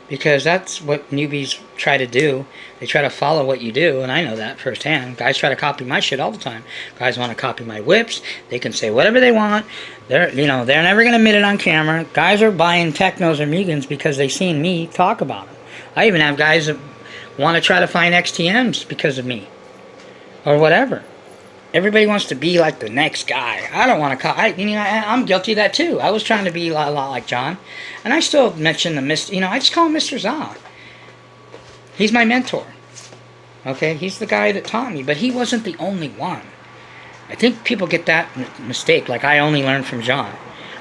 B: because that's what newbies try to do. They try to follow what you do, and I know that firsthand. Guys try to copy my shit all the time. Guys want to copy my whips. They can say whatever they want. They're never going to admit it on camera. Guys are buying Technos or Mugans because they seen me talk about them. I even have guys that want to try to find XTMs because of me. Or whatever. Everybody wants to be like the next guy. I don't want to I'm guilty of that too. I was trying to be a lot like John. And I still mention I just call him Mr. Zah. He's my mentor. Okay? He's the guy that taught me. But he wasn't the only one. I think people get that mistake. Like I only learned from John.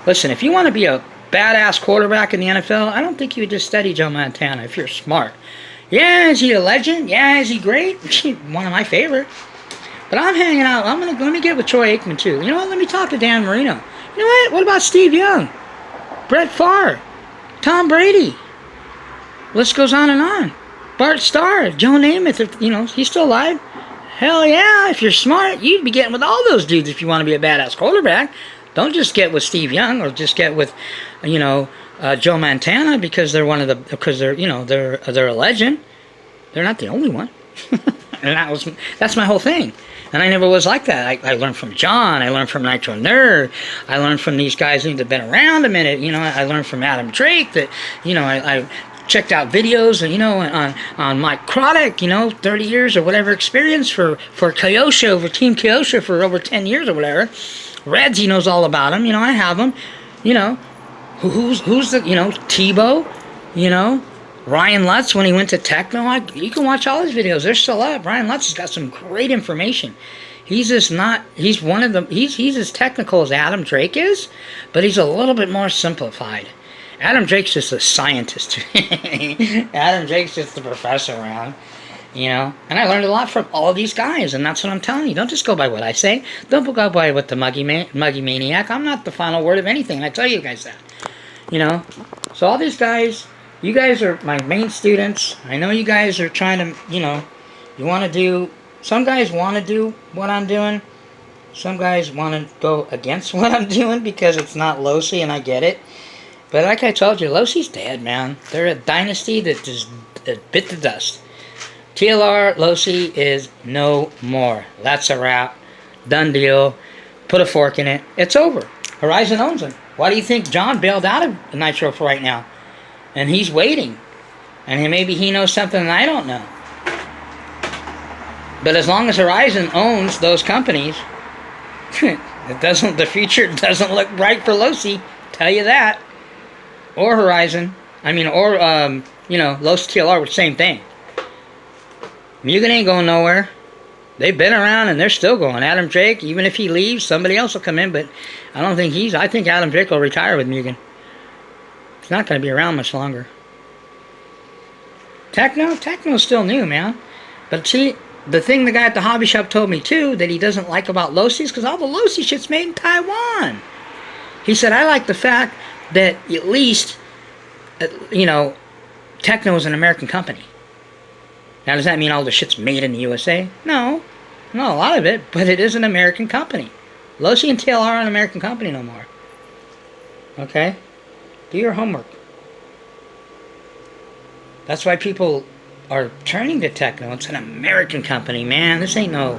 B: Listen, if you want to be a badass quarterback in the NFL, I don't think you would just study Joe Montana if you're smart. Yeah, is he a legend? Yeah, is he great? One of my favorites. But I'm hanging out. Let me get with Troy Aikman too. You know what? Let me talk to Dan Marino. You know what? What about Steve Young? Brett Favre? Tom Brady? List goes on and on. Bart Starr, Joe Namath, if, you know, he's still alive. Hell yeah, if you're smart, you'd be getting with all those dudes if you want to be a badass quarterback. Don't just get with Steve Young or just get with, you know, Joe Montana because they're you know, they're a legend. They're not the only one. And that's my whole thing. And I never was like that. I learned from John. I learned from Nitro Nerd. I learned from these guys who've been around a minute. You know, I learned from Adam Drake that, you know, I checked out videos, you know, on Mike Croddick, you know, 30 years or whatever experience for Kyosho, for Team Kyosho for over 10 years or whatever. Reds, he knows all about him. You know, I have him. You know, who's the, you know, Tebow, you know, Ryan Lutz when he went to Techno. You can watch all his videos. They're still up. Ryan Lutz has got some great information. He's just not, he's one of the, he's as technical as Adam Drake is, but he's a little bit more simplified. Adam Drake's just a scientist. Adam Drake's just the professor around, you know. And I learned a lot from all these guys, and that's what I'm telling you. Don't just go by what I say. Don't go by what the muggy maniac. I'm not the final word of anything, and I tell you guys that. You know. So all these guys, you guys are my main students. I know you guys are trying to, you know, you want to do, some guys want to do what I'm doing. Some guys want to go against what I'm doing because it's not Losi, and I get it. But like I told you, Losi's dead, man. They're a dynasty that just bit the dust. TLR, Losi is no more. That's a wrap. Done deal. Put a fork in it. It's over. Horizon owns them. Why do you think John bailed out of Nitro for right now? And he's waiting. And maybe he knows something that I don't know. But as long as Horizon owns those companies, the future doesn't look bright for Losi. Tell you that. Or Horizon. I mean, or, you know, Los TLR with the same thing. Mugen ain't going nowhere. They've been around and they're still going. Adam Drake, even if he leaves, somebody else will come in, but I don't think I think Adam Drake will retire with Mugen. He's not going to be around much longer. Techno's still new, man. But see, the thing the guy at the hobby shop told me, too, that he doesn't like about Losi is because all the Losi shit's made in Taiwan. He said, I like the fact that at least, you know, Techno is an American company. Now, does that mean all the shit's made in the USA? No. No, a lot of it, but it is an American company. Losi and TLR are an American company no more. Okay? Do your homework. That's why people are turning to Techno. It's an American company, man. This ain't no...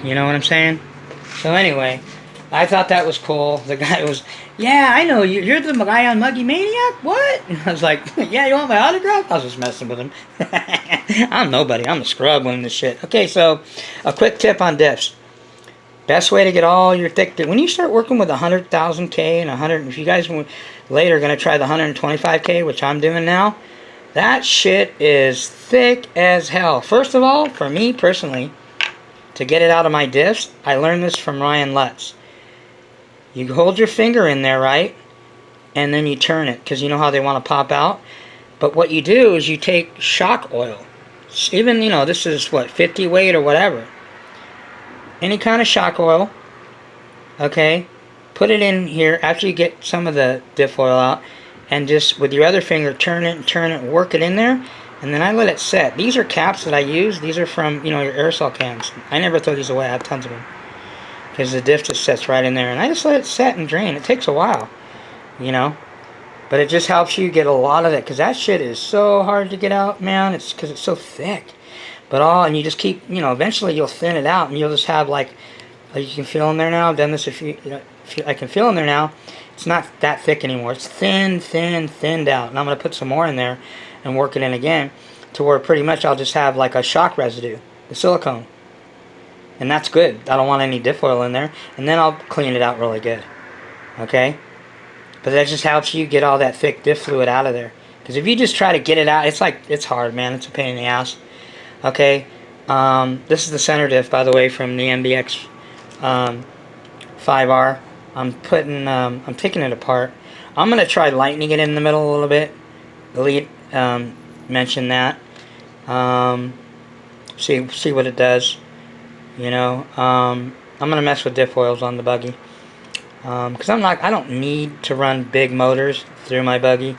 B: You know what I'm saying? So anyway... I thought that was cool. The guy was, yeah, I know you. You're the guy on Muggy Maniac? What? And I was like, yeah, you want my autograph? I was just messing with him. I'm nobody. I'm a scrub on this shit. Okay, so a quick tip on diffs. Best way to get all your thick when you start working with 100,000K and 100, if you guys later are going to try the 125K, which I'm doing now, that shit is thick as hell. First of all, for me personally, to get it out of my diffs, I learned this from Ryan Lutz. You hold your finger in there, right? And then you turn it, because you know how they want to pop out. But what you do is you take shock oil. Even, you know, this is, what, 50 weight or whatever. Any kind of shock oil. Okay? Put it in here after you get some of the diff oil out. And just, with your other finger, turn it and turn it and work it in there. And then I let it set. These are caps that I use. These are from, you know, your aerosol cans. I never throw these away. I have tons of them. Because the diff just sets right in there. And I just let it set and drain. It takes a while, you know. But it just helps you get a lot of it. Because that shit is so hard to get out, man. It's because it's so thick. But and you just keep, you know, eventually you'll thin it out. And you'll just have like you can feel in there now. I've done this I can feel in there now. It's not that thick anymore. It's thinned out. And I'm going to put some more in there and work it in again. To where pretty much I'll just have like a shock residue. The silicone. And that's good. I don't want any diff oil in there. And then I'll clean it out really good. Okay? But that just helps you get all that thick diff fluid out of there. Because if you just try to get it out, it's hard, man. It's a pain in the ass. Okay? This is the center diff, by the way, from the MBX 5R. I'm taking it apart. I'm going to try lightening it in the middle a little bit. Elite mentioned that. See what it does. You know, I'm gonna mess with diff oils on the buggy because I don't need to run big motors through my buggy.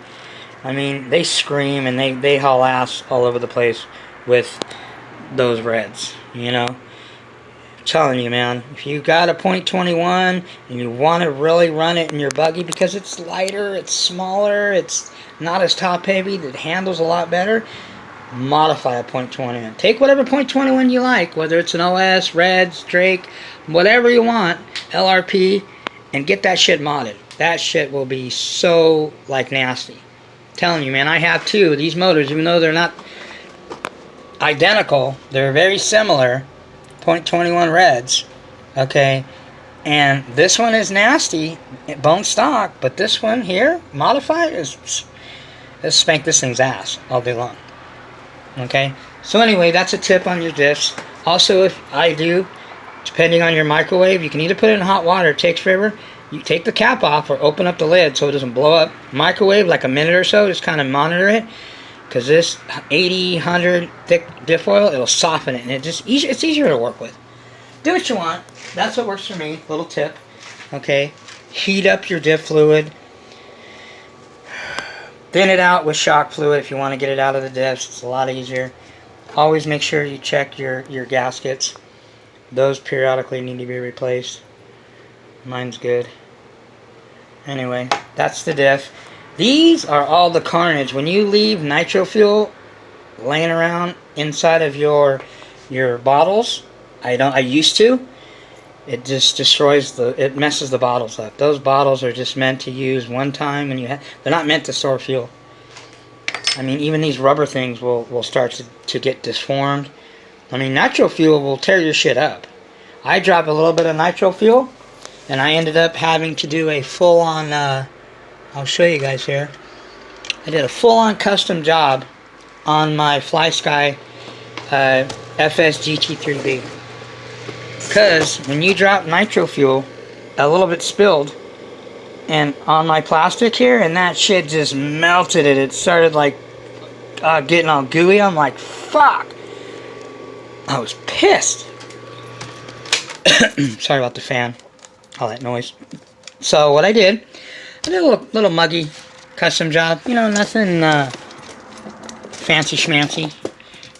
B: I mean, they scream and they haul ass all over the place with those reds. You know, I'm telling you, man, if you got a .21 and you want to really run it in your buggy because it's lighter, it's smaller, it's not as top heavy, it handles a lot better. Modify a .21. Take whatever .21 you like, whether it's an OS, Reds, Drake, whatever you want, LRP, and get that shit modded. That shit will be so, like, nasty. I'm telling you, man, I have two of these motors, even though they're not identical, they're very similar, .21 Reds, okay, and this one is nasty, bone stock, but this one here, modified, let's spank this thing's ass all day long. Okay, so anyway, that's a tip on your diffs. Also, if I do, depending on your microwave, you can either put it in hot water, it takes forever. You take the cap off or open up the lid so it doesn't blow up. Microwave, like a minute or so, just kind of monitor it. Because this 80, 100 thick diff oil, it'll soften it, and it's easier to work with. Do what you want. That's what works for me. Little tip. Okay, heat up your diff fluid. Thin it out with shock fluid if you want to get it out of the diffs. It's a lot easier. Always make sure you check your gaskets. Those periodically need to be replaced. Mine's good. Anyway, that's the diff. These are all the carnage. When you leave nitro fuel laying around inside of your bottles, I used to. It just destroys it messes the bottles up. Those bottles are just meant to use one time, and they're not meant to store fuel. I mean, even these rubber things will start to get disformed. I mean, nitro fuel will tear your shit up. I dropped a little bit of nitro fuel, and I ended up having to do a full-on, I'll show you guys here. I did a full-on custom job on my FlySky FS GT3B. Because when you drop nitro fuel, a little bit spilled and on my plastic here, and that shit just melted it. It started like getting all gooey. I'm like, fuck. I was pissed. Sorry about the fan, all that noise. So what I did a little muggy custom job. You know, nothing fancy schmancy.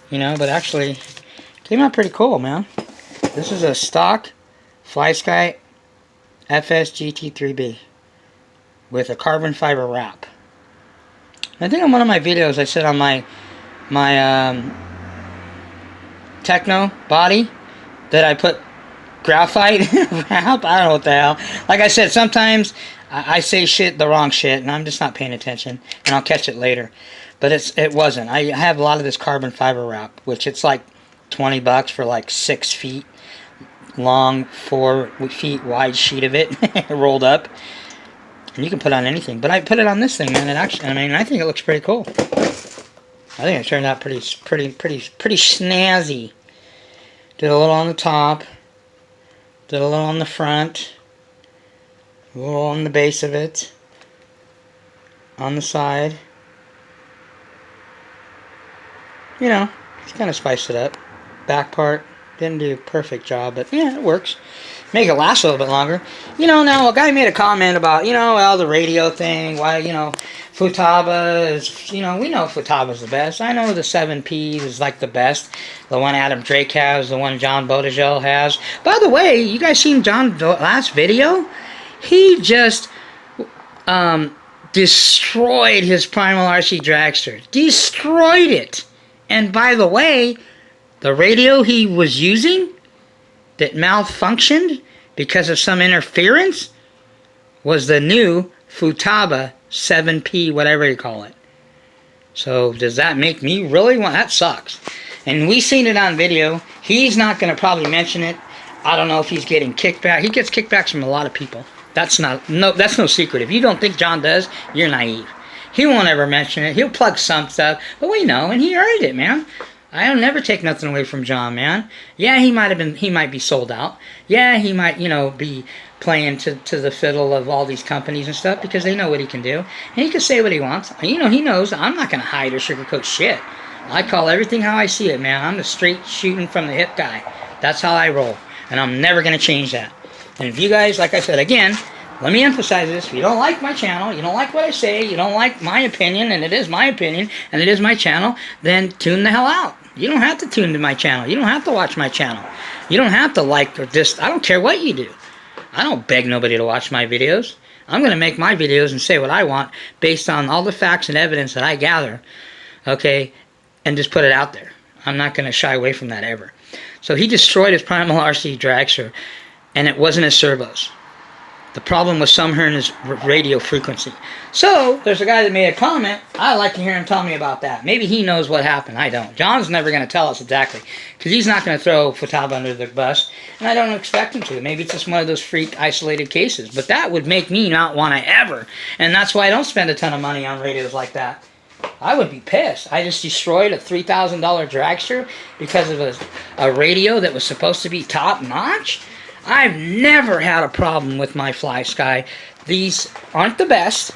B: You know, but actually came out pretty cool, man. This is a stock FlySky FS GT3B with a carbon fiber wrap. I think on one of my videos I said on my Techno body that I put graphite wrap. I don't know what the hell. Like I said, sometimes I say the wrong shit, and I'm just not paying attention, and I'll catch it later. But it wasn't. I have a lot of this carbon fiber wrap, which it's like $20 for like 6 feet long, 4 feet wide sheet of it rolled up, and you can put on anything. But I put it on this thing, man. It actually, I mean, I think it looks pretty cool. I think it turned out pretty snazzy. Did a little on the top, did a little on the front, a little on the base of it, on the side. You know, just kind of spiced it up. Back part, didn't do a perfect job, but yeah, it works. Make it last a little bit longer. You know, now a guy made a comment about, you know, well, the radio thing, why, you know, Futaba is, you know, we know Futaba's the best. I know the 7P is like the best. The one Adam Drake has, the one John Bodegel has. By the way, you guys seen John's last video? He just destroyed his Primal RC Dragster. Destroyed it. And by the way, the radio he was using that malfunctioned because of some interference was the new Futaba 7P, whatever you call it. So does that make me really want? That sucks. And we seen it on video. He's not going to probably mention it. I don't know if he's getting kickback. He gets kickbacks from a lot of people. That's no secret. If you don't think John does, you're naive. He won't ever mention it. He'll plug some stuff, but we know, and he earned it, man. I'll never take nothing away from John, man. Yeah, he might be sold out. Yeah, he might, you know, be playing to the fiddle of all these companies and stuff because they know what he can do. And he can say what he wants. You know, he knows I'm not going to hide or sugarcoat shit. I call everything how I see it, man. I'm the straight shooting from the hip guy. That's how I roll. And I'm never going to change that. And if you guys, like I said, again, let me emphasize this. If you don't like my channel, you don't like what I say, you don't like my opinion, and it is my opinion, and it is my channel, then tune the hell out. You don't have to tune to my channel. You don't have to watch my channel. You don't have to like or I don't care what you do. I don't beg nobody to watch my videos. I'm going to make my videos and say what I want based on all the facts and evidence that I gather, okay, and just put it out there. I'm not going to shy away from that ever. So he destroyed his Primal RC dragster, and it wasn't his servos. The problem was somewhere in his radio frequency. So, there's a guy that made a comment. I'd like to hear him tell me about that. Maybe he knows what happened. I don't. John's never going to tell us exactly. Because he's not going to throw Futaba under the bus. And I don't expect him to. Maybe it's just one of those freak isolated cases. But that would make me not want to ever. And that's why I don't spend a ton of money on radios like that. I would be pissed. I just destroyed a $3,000 dragster because of a radio that was supposed to be top notch. I've never had a problem with my Fly Sky. These aren't the best.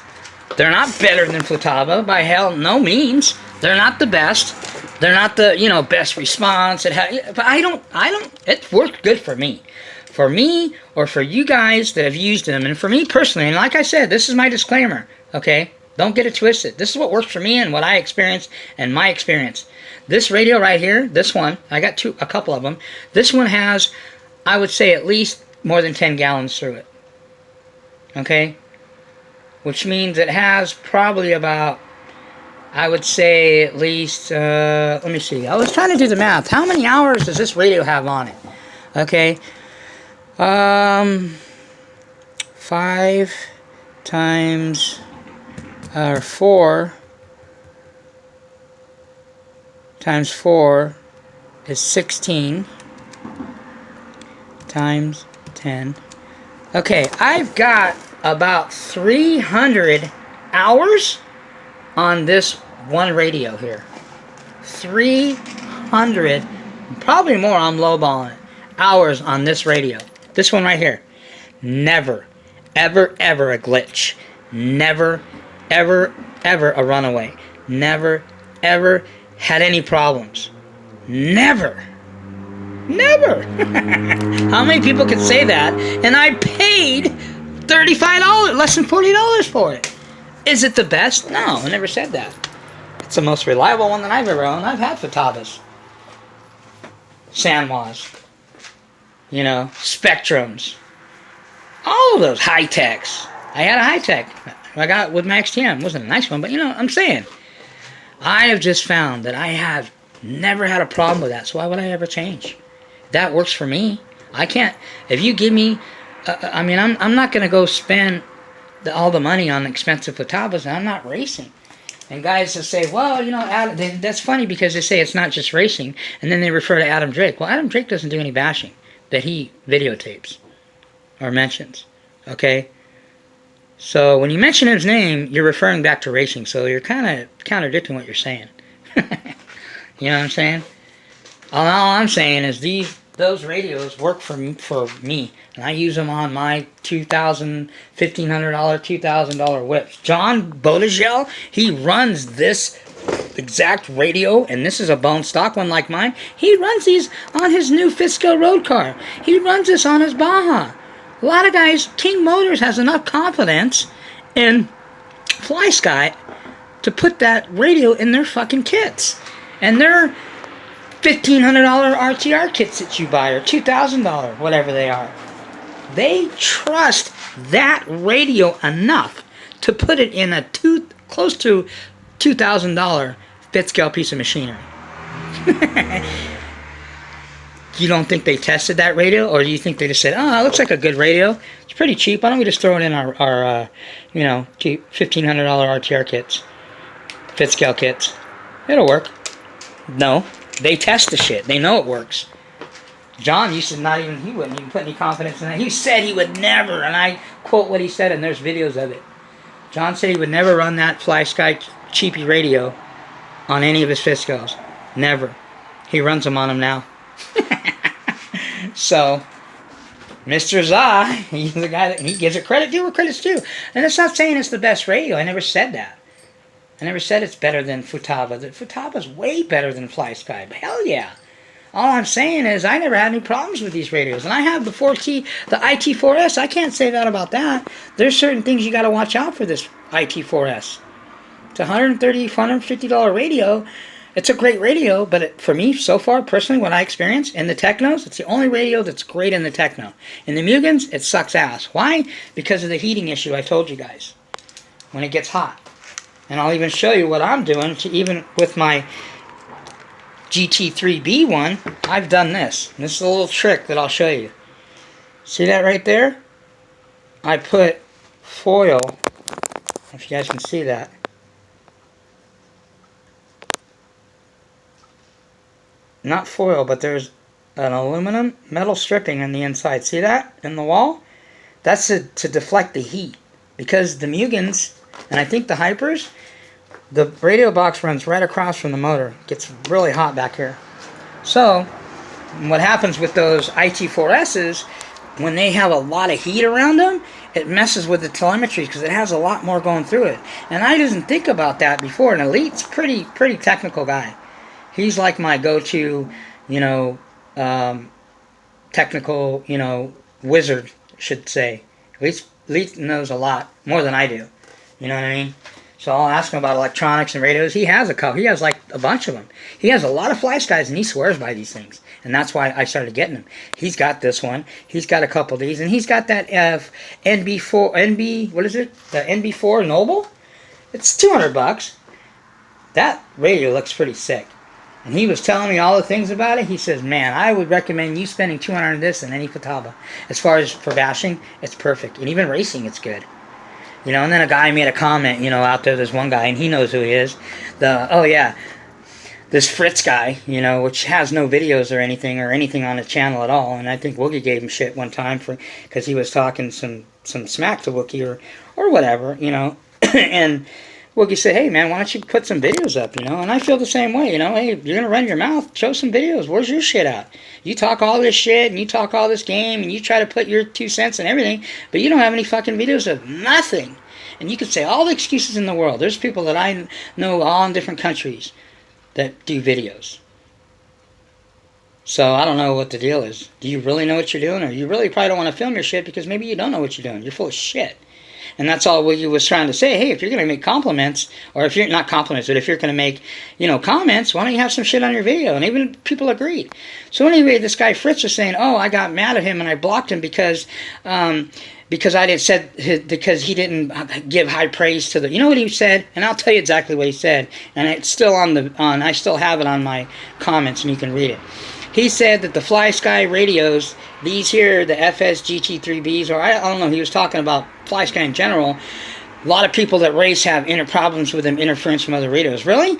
B: They're not better than Futaba, by hell, no means. They're not the best. They're not the, you know, best response. But it worked good for me. For me, or for you guys that have used them, and for me personally, and like I said, this is my disclaimer, okay? Don't get it twisted. This is what works for me and what I experienced and my experience. This radio right here, this one, I got a couple of them. This one has, I would say, at least more than 10 gallons through it. Okay? Which means it has probably about, I would say, at least, let me see. I was trying to do the math. How many hours does this radio have on it? Okay? 5 times, or 4 times 4 is 16. Times 10. Okay, I've got about 300 hours on this one radio here. 300, probably more, I'm lowballing it, hours on this radio. This one right here. Never, ever, ever a glitch. Never, ever, ever a runaway. Never, ever had any problems. Never. Never. How many people could say that? And I paid $35, less than $40 for it. Is it the best? No, I never said that. It's the most reliable one that I've ever owned. I've had Futabas, Sanwas, you know, Spectrums, all of those high-techs. I had a high-tech I got with my XTM. It wasn't a nice one, but you know, I'm saying. I have just found that I have never had a problem with that, so why would I ever change? That works for me. I can't, if you give me, I mean, I'm not going to go spend all the money on expensive Futabas, and I'm not racing. And guys will say, well, you know, Adam, that's funny because they say it's not just racing, and then they refer to Adam Drake. Well, Adam Drake doesn't do any bashing that he videotapes or mentions, okay? So when you mention his name, you're referring back to racing, so you're kind of contradicting what you're saying. You know what I'm saying? All I'm saying is those radios work for me, and I use them on my $1,500, $2,000 whips. John Bodegel, he runs this exact radio, and this is a bone stock one like mine. He runs these on his new Fisco road car. He runs this on his Baja. A lot of guys, King Motors has enough confidence in Fly Sky to put that radio in their fucking kits. And they're $1,500 RTR kits that you buy, or $2,000, whatever they are. They trust that radio enough to put it in a close to $2,000 fit-scale piece of machinery. You don't think they tested that radio, or do you think they just said, oh, it looks like a good radio, it's pretty cheap, why don't we just throw it in our you know, $1,500 RTR kits, fit-scale kits, it'll work. No, they test the shit, they know it works. John used to he wouldn't even put any confidence in that. He said he would never, and I quote what he said, and there's videos of it. John said he would never run that Fly Sky cheapy radio on any of his Fiscos. Never. He runs them on them now. So, Mr. Za, he's the guy that he gives it credit due where credit's due. And it's not saying it's the best radio. I never said that. I never said it's better than Futaba. Futaba's way better than Fly Sky. Hell yeah. All I'm saying is I never had any problems with these radios. And I have the IT4S. I can't say that about that. There's certain things you got to watch out for this IT4S. It's a $130, $150 radio. It's a great radio, but for me, so far, personally, what I experienced in the Technos, it's the only radio that's great in the Techno. In the Mugans, it sucks ass. Why? Because of the heating issue I told you guys. When it gets hot. And I'll even show you what I'm doing, even with my GT3B one, I've done this. This is a little trick that I'll show you. See that right there? I put foil, if you guys can see that. Not foil, but there's an aluminum metal stripping on the inside. See that in the wall? That's to deflect the heat. Because the Mugans, and I think the Hypers, the radio box runs right across from the motor. It gets really hot back here. So, what happens with those IT4Ss, when they have a lot of heat around them, it messes with the telemetry because it has a lot more going through it. And I didn't think about that before. And Elite's pretty technical guy. He's like my go-to, technical, wizard, should say. Elite knows a lot more than I do. You know what I mean? So I'll ask him about electronics and radios. He has a couple. He has like a bunch of them. He has a lot of Fly Skies, and he swears by these things. And that's why I started getting them. He's got this one. He's got a couple of these, and he's got that what is it? The NB4 Noble. It's $200. That radio looks pretty sick. And he was telling me all the things about it. He says, man, I would recommend you spending $200 on this than any Futaba. As far as for bashing, it's perfect. And even racing, it's good. And then a guy made a comment, out there's one guy, and he knows who he is. This Fritz guy, which has no videos or anything on his channel at all. And I think Woogie gave him shit one time because he was talking some smack to Woogie or whatever, and Woogie said, hey, man, why don't you put some videos up, And I feel the same way, Hey, you're going to run your mouth, show some videos. Where's your shit at? You talk all this shit, and you talk all this game, and you try to put your 2 cents and everything, but you don't have any fucking videos of nothing. And you could say all the excuses in the world. There's people that I know all in different countries that do videos. So I don't know what the deal is. Do you really know what you're doing? Or you really probably don't want to film your shit because maybe you don't know what you're doing. You're full of shit. And that's all Woogie was trying to say. Hey, if you're going to make compliments, or if you're not compliments, but if you're going to make, comments, why don't you have some shit on your video? And even people agreed. So anyway, this guy Fritz was saying, oh, I got mad at him and I blocked him because because he didn't give high praise to the. You know what he said? And I'll tell you exactly what he said. And it's still I still have it on my comments, and you can read it. He said that the Fly Sky radios, these here, the FS GT3Bs, or I don't know, he was talking about Fly Sky in general. A lot of people that race have problems with them, interference from other radios. Really?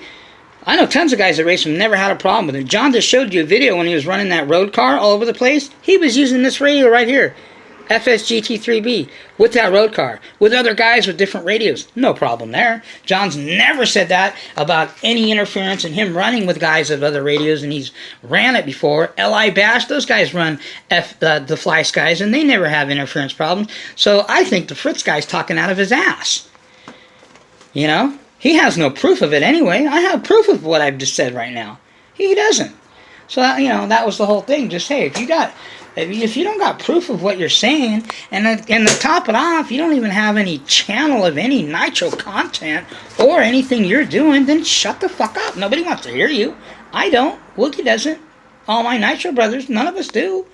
B: I know tons of guys that race them never had a problem with it. John just showed you a video when he was running that road car all over the place. He was using this radio right here. FSGT3B with that road car, with other guys with different radios. No problem there. John's never said that about any interference in him running with guys of other radios, and he's ran it before. Li Bash, those guys run the Fly Skies, and they never have interference problems. So I think the Fritz guy's talking out of his ass. He has no proof of it anyway. I have proof of what I've just said right now. He doesn't. So, that was the whole thing. Just, hey, if you don't got proof of what you're saying, and to top it off, you don't even have any channel of any nitro content or anything you're doing, then shut the fuck up. Nobody wants to hear you. I don't. Wookie doesn't. All my nitro brothers, none of us do.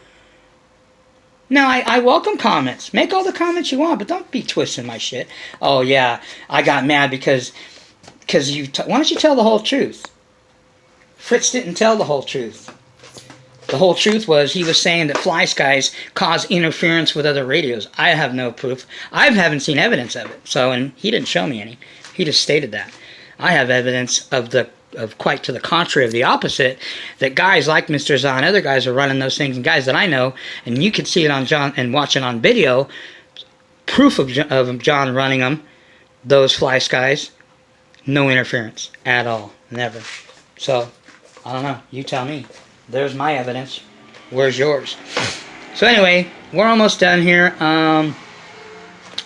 B: Now, I welcome comments. Make all the comments you want, but don't be twisting my shit. Oh, yeah, I got mad because why don't you tell the whole truth? Fritz didn't tell the whole truth. The whole truth was he was saying that Fly Skies cause interference with other radios. I have no proof. I haven't seen evidence of it. And he didn't show me any. He just stated that. I have evidence of quite to the contrary, of the opposite, that guys like Mr. Zahn and other guys are running those things, and guys that I know, and you could see it on John and watch it on video, proof of John running them, those Fly Skies, no interference at all. Never. So, I don't know. You tell me. There's my evidence. Where's yours? So anyway, we're almost done here.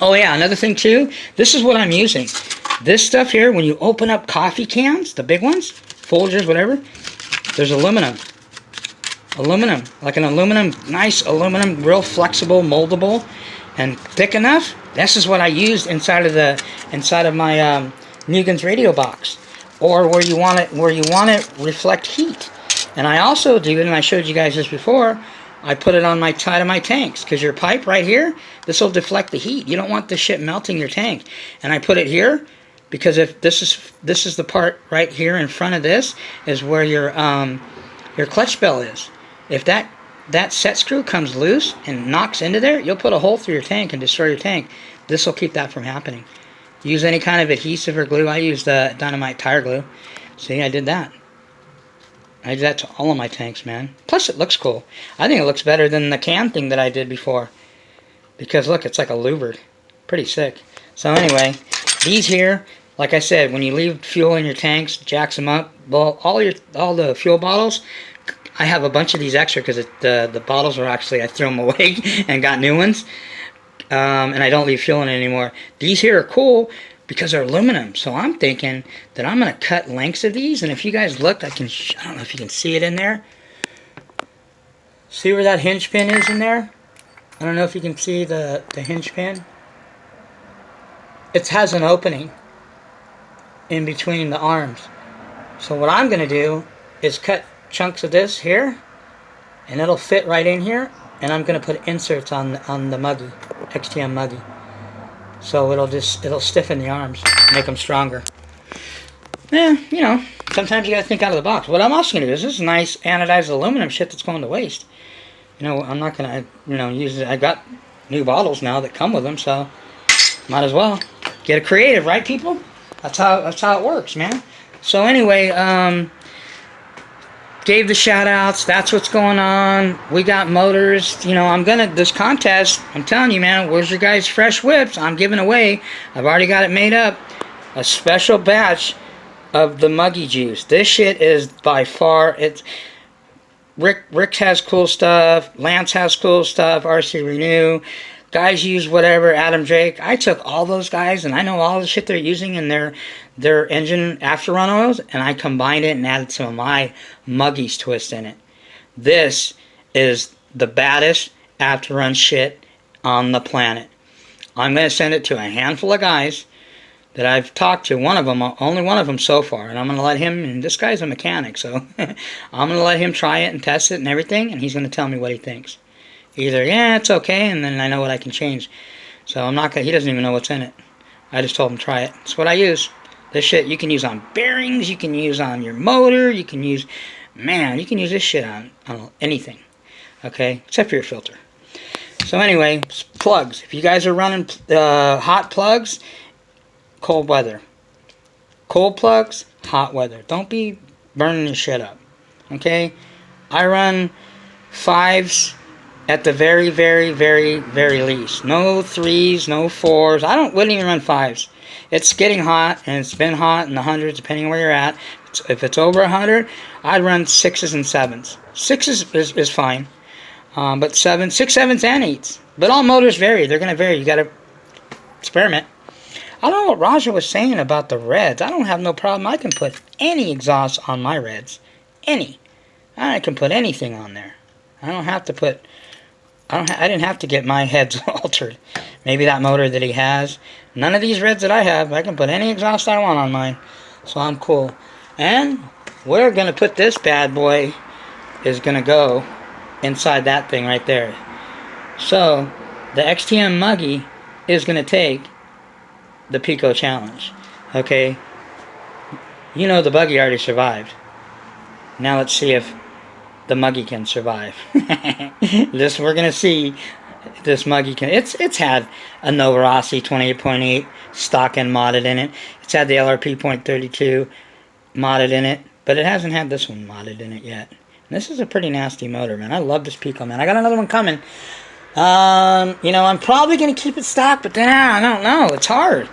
B: Oh yeah, another thing too. This is what I'm using. This stuff here, when you open up coffee cans, the big ones, Folgers, whatever, there's aluminum. Aluminum, like an aluminum, nice aluminum, real flexible, moldable, and thick enough. This is what I used inside of my Mugen's radio box, or where you want it reflect heat. And I also do, and I showed you guys this before, I put it on my side of my tanks, because your pipe right here, this will deflect the heat. You don't want this shit melting your tank. And I put it here because if this is the part right here in front of this is where your clutch bell is. If that set screw comes loose and knocks into there, you'll put a hole through your tank and destroy your tank. This will keep that from happening. Use any kind of adhesive or glue. I used Dynamite tire glue. See, I did that. I did that to all of my tanks, man. Plus, it looks cool. I think it looks better than the can thing that I did before. Because, look, it's like a louvered. Pretty sick. So, anyway, these here, like I said, when you leave fuel in your tanks, jacks them up. Well, all the fuel bottles, I have a bunch of these extra because the bottles are actually, I threw them away and got new ones. And I don't leave fuel in it anymore. These here are cool because they're aluminum. So I'm thinking that I'm going to cut lengths of these. And if you guys look, I don't know if you can see it in there. See where that hinge pin is in there? I don't know if you can see the hinge pin. It has an opening in between the arms. So what I'm going to do is cut chunks of this here. And it'll fit right in here. And I'm going to put inserts on the muggy, XTM muggy. So it'll stiffen the arms, make them stronger. Yeah, you know, sometimes you got to think out of the box. What I'm also going to do is this nice anodized aluminum shit that's going to waste. You know, I'm not going to, use it. I got new bottles now that come with them, so might as well get creative, right, people? That's how it works, man. So anyway, gave the shout outs. That's what's going on. We got motors. This contest, I'm telling you, man, where's your guys' fresh whips? I'm giving away. I've already got it made up. A special batch of the muggy juice. This shit is by far, Rick has cool stuff. Lance has cool stuff. RC Renew. Guys use whatever. Adam Drake. I took all those guys and I know all the shit they're using in their engine after run oils, and I combined it and added some of my Muggy's twist in it. This is the baddest after run shit on the planet. I'm going to send it to a handful of guys that I've talked to. Only one of them so far, and I'm going to let him, and this guy's a mechanic, so I'm going to let him try it and test it and everything, and he's going to tell me what he thinks. Either, yeah, it's okay, and then I know what I can change. So I'm not going to, he doesn't even know what's in it. I just told him try it. It's what I use. This shit you can use on bearings, you can use on your motor, you can use this shit on anything. Okay, except for your filter. So anyway, plugs. If you guys are running hot plugs, cold weather. Cold plugs, hot weather. Don't be burning your shit up. Okay? I run 5s at the very, very, very, very least. No 3s, no 4s. Wouldn't even run 5s. It's getting hot, and it's been hot in the hundreds, depending on where you're at. If it's over 100, I'd run 6s and 7s. 6s is fine, but 6, 7s, and 8s. But all motors vary. They're going to vary. You got to experiment. I don't know what Raja was saying about the reds. I don't have no problem. I can put any exhaust on my reds. Any. I can put anything on there. I don't have to put... I didn't have to get my heads altered. Maybe that motor that he has. None of these reds that I have, I can put any exhaust I want on mine. So I'm cool. And we're going to put this bad boy is going to go inside that thing right there. So the XTM Muggy is going to take the Pico Challenge. Okay? You know the buggy already survived. Now let's see if the Muggy can survive. We're gonna see this Muggy can. It's had a Novarossi 28.8 stock and modded in it. It's had the LRP .32 modded in it, but it hasn't had this one modded in it yet. And this is a pretty nasty motor, man. I love this Pico, man. I got another one coming. I'm probably gonna keep it stock, but then I don't know. It's hard.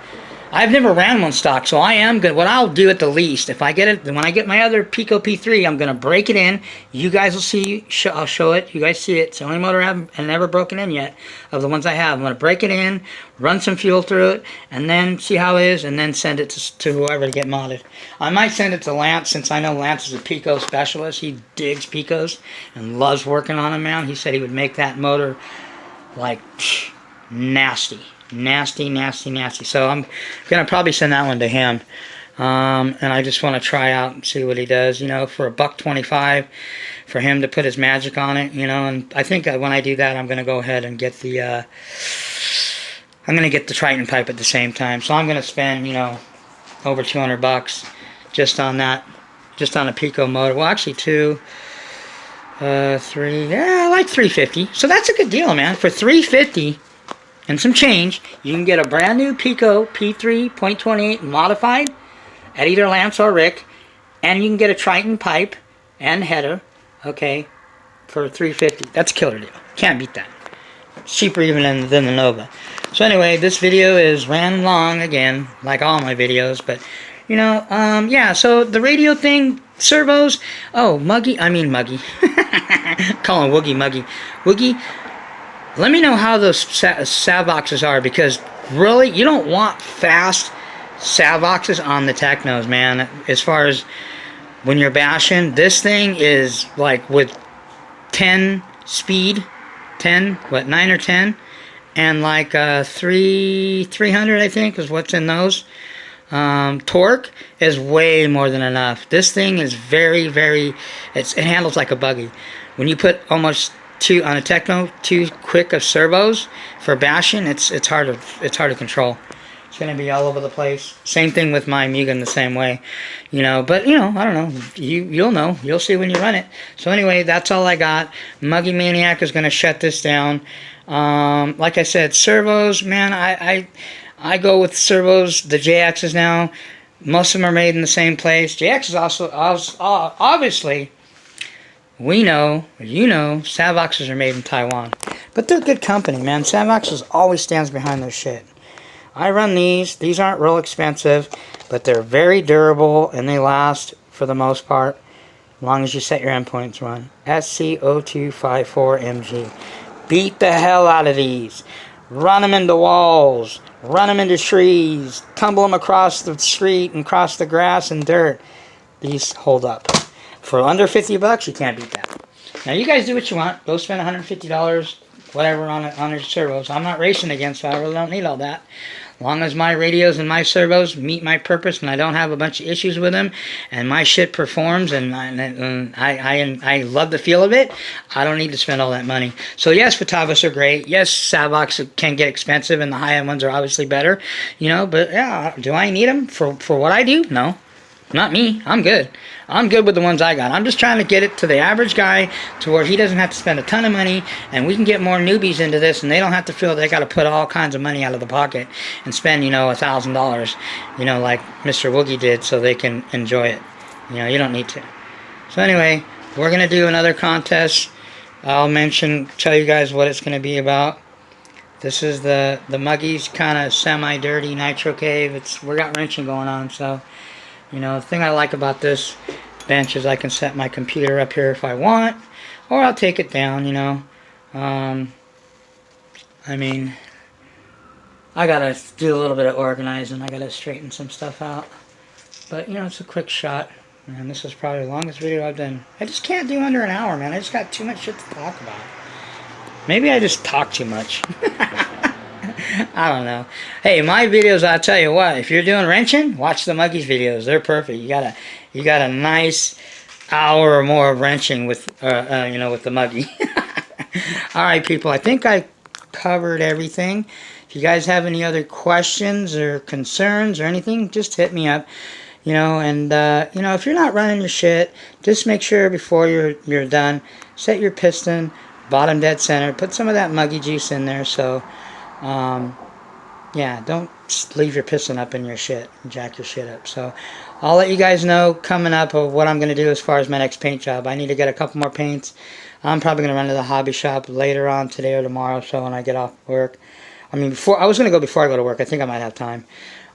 B: I've never ran one stock, so I am good. What I'll do at the least, if I get it, when I get my other Pico P3, I'm going to break it in. You guys will see, I'll show it. You guys see it. It's the only motor I've never broken in yet of the ones I have. I'm going to break it in, run some fuel through it, and then see how it is, and then send it to whoever to get modded. I might send it to Lance, since I know Lance is a Pico specialist. He digs Picos and loves working on them, man. He said he would make that motor like nasty. Nasty. So I'm going to probably send that one to him. And I just want to try out and see what he does, you know, for $1.25 for him to put his magic on it, you know. And I think when I do that, I'm going to go ahead and get the, I'm going to get the Triton pipe at the same time. So I'm going to spend, you know, over $200 just on that, just on a Pico motor. Well, actually like $350. So that's a good deal, man. For $350 and some change, you can get a brand new Pico P3.28 modified at either Lance or Rick, and you can get a Triton pipe and header, okay, for $350. That's a killer deal. Can't beat that. It's cheaper even than the Nova. So anyway, this video is ran long again, like all my videos, but you know, yeah. So the radio thing, servos. Oh, muggy. Call him Woogie Muggy. Woogie. Let me know how those sav boxes are, because really, you don't want fast sav boxes on the Technos, man. As far as when you're bashing, this thing is like with 10 speed, 9 or 10, and like 300, I think, is what's in those. Torque is way more than enough. This thing is very, it handles like a buggy. When you put almost on a Techno, too quick of servos for bashing, it's hard to control. It's gonna be all over the place. Same thing with my Mugen, the same way, you know. But you know, I don't know. You'll know. You'll see when you run it. So anyway, that's all I got. Muggy Maniac is gonna shut this down. Like I said, servos, man. I go with servos. The JXs now. Most of them are made in the same place. JX is also obviously. We know, you know, Savoxes are made in Taiwan. But they're good company, man. Savoxes always stands behind their shit. I run these. These aren't real expensive, but they're very durable, and they last for the most part, as long as you set your endpoints run. SC0254MG. Beat the hell out of these. Run them into walls. Run them into trees. Tumble them across the street and across the grass and dirt. These hold up. For under $50, you can't beat that. Now, you guys do what you want. Go spend $150, whatever, on your servos. I'm not racing against, so I really don't need all that. As long as my radios and my servos meet my purpose and I don't have a bunch of issues with them and my shit performs and I love the feel of it, I don't need to spend all that money. So yes, Fatavas are great. Yes, Savox can get expensive and the high-end ones are obviously better. You know, but yeah, do I need them for what I do? No. Not me. I'm good. I'm good with the ones I got. I'm just trying to get it to the average guy to where he doesn't have to spend a ton of money, and we can get more newbies into this, and they don't have to feel they got to put all kinds of money out of the pocket and spend, you know, $1,000, you know, like Mr. Woogie did, so they can enjoy it. You know, you don't need to. So anyway, we're going to do another contest. I'll tell you guys what it's going to be about. This is the Muggy's kind of semi-dirty nitro cave. We got wrenching going on, so... You know, the thing I like about this bench is I can set my computer up here if I want, or I'll take it down, you know. I mean, I gotta do a little bit of organizing. I gotta straighten some stuff out. But, you know, it's a quick shot. And this is probably the longest video I've done. I just can't do under an hour, man. I just got too much shit to talk about. Maybe I just talk too much. I don't know. Hey, my videos, I'll tell you what, if you're doing wrenching, watch the Muggy's videos. They're perfect. You got a nice hour or more of wrenching with you know, with the Muggy. All right, people, I think I covered everything. If you guys have any other questions or concerns or anything, just hit me up. You know, and you know, if you're not running your shit, just make sure before you're done, set your piston bottom dead center. Put some of that Muggy juice in there, so yeah, don't leave your piston up in your shit and jack your shit up. So I'll let you guys know coming up of what I'm going to do as far as my next paint job. I need to get a couple more paints. I'm probably going to run to the hobby shop later on today or tomorrow, so when I get off work. I mean, I was going to go before I go to work. I think I might have time.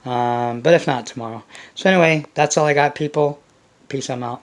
B: But if not, tomorrow. So anyway, that's all I got, people. Peace, I'm out.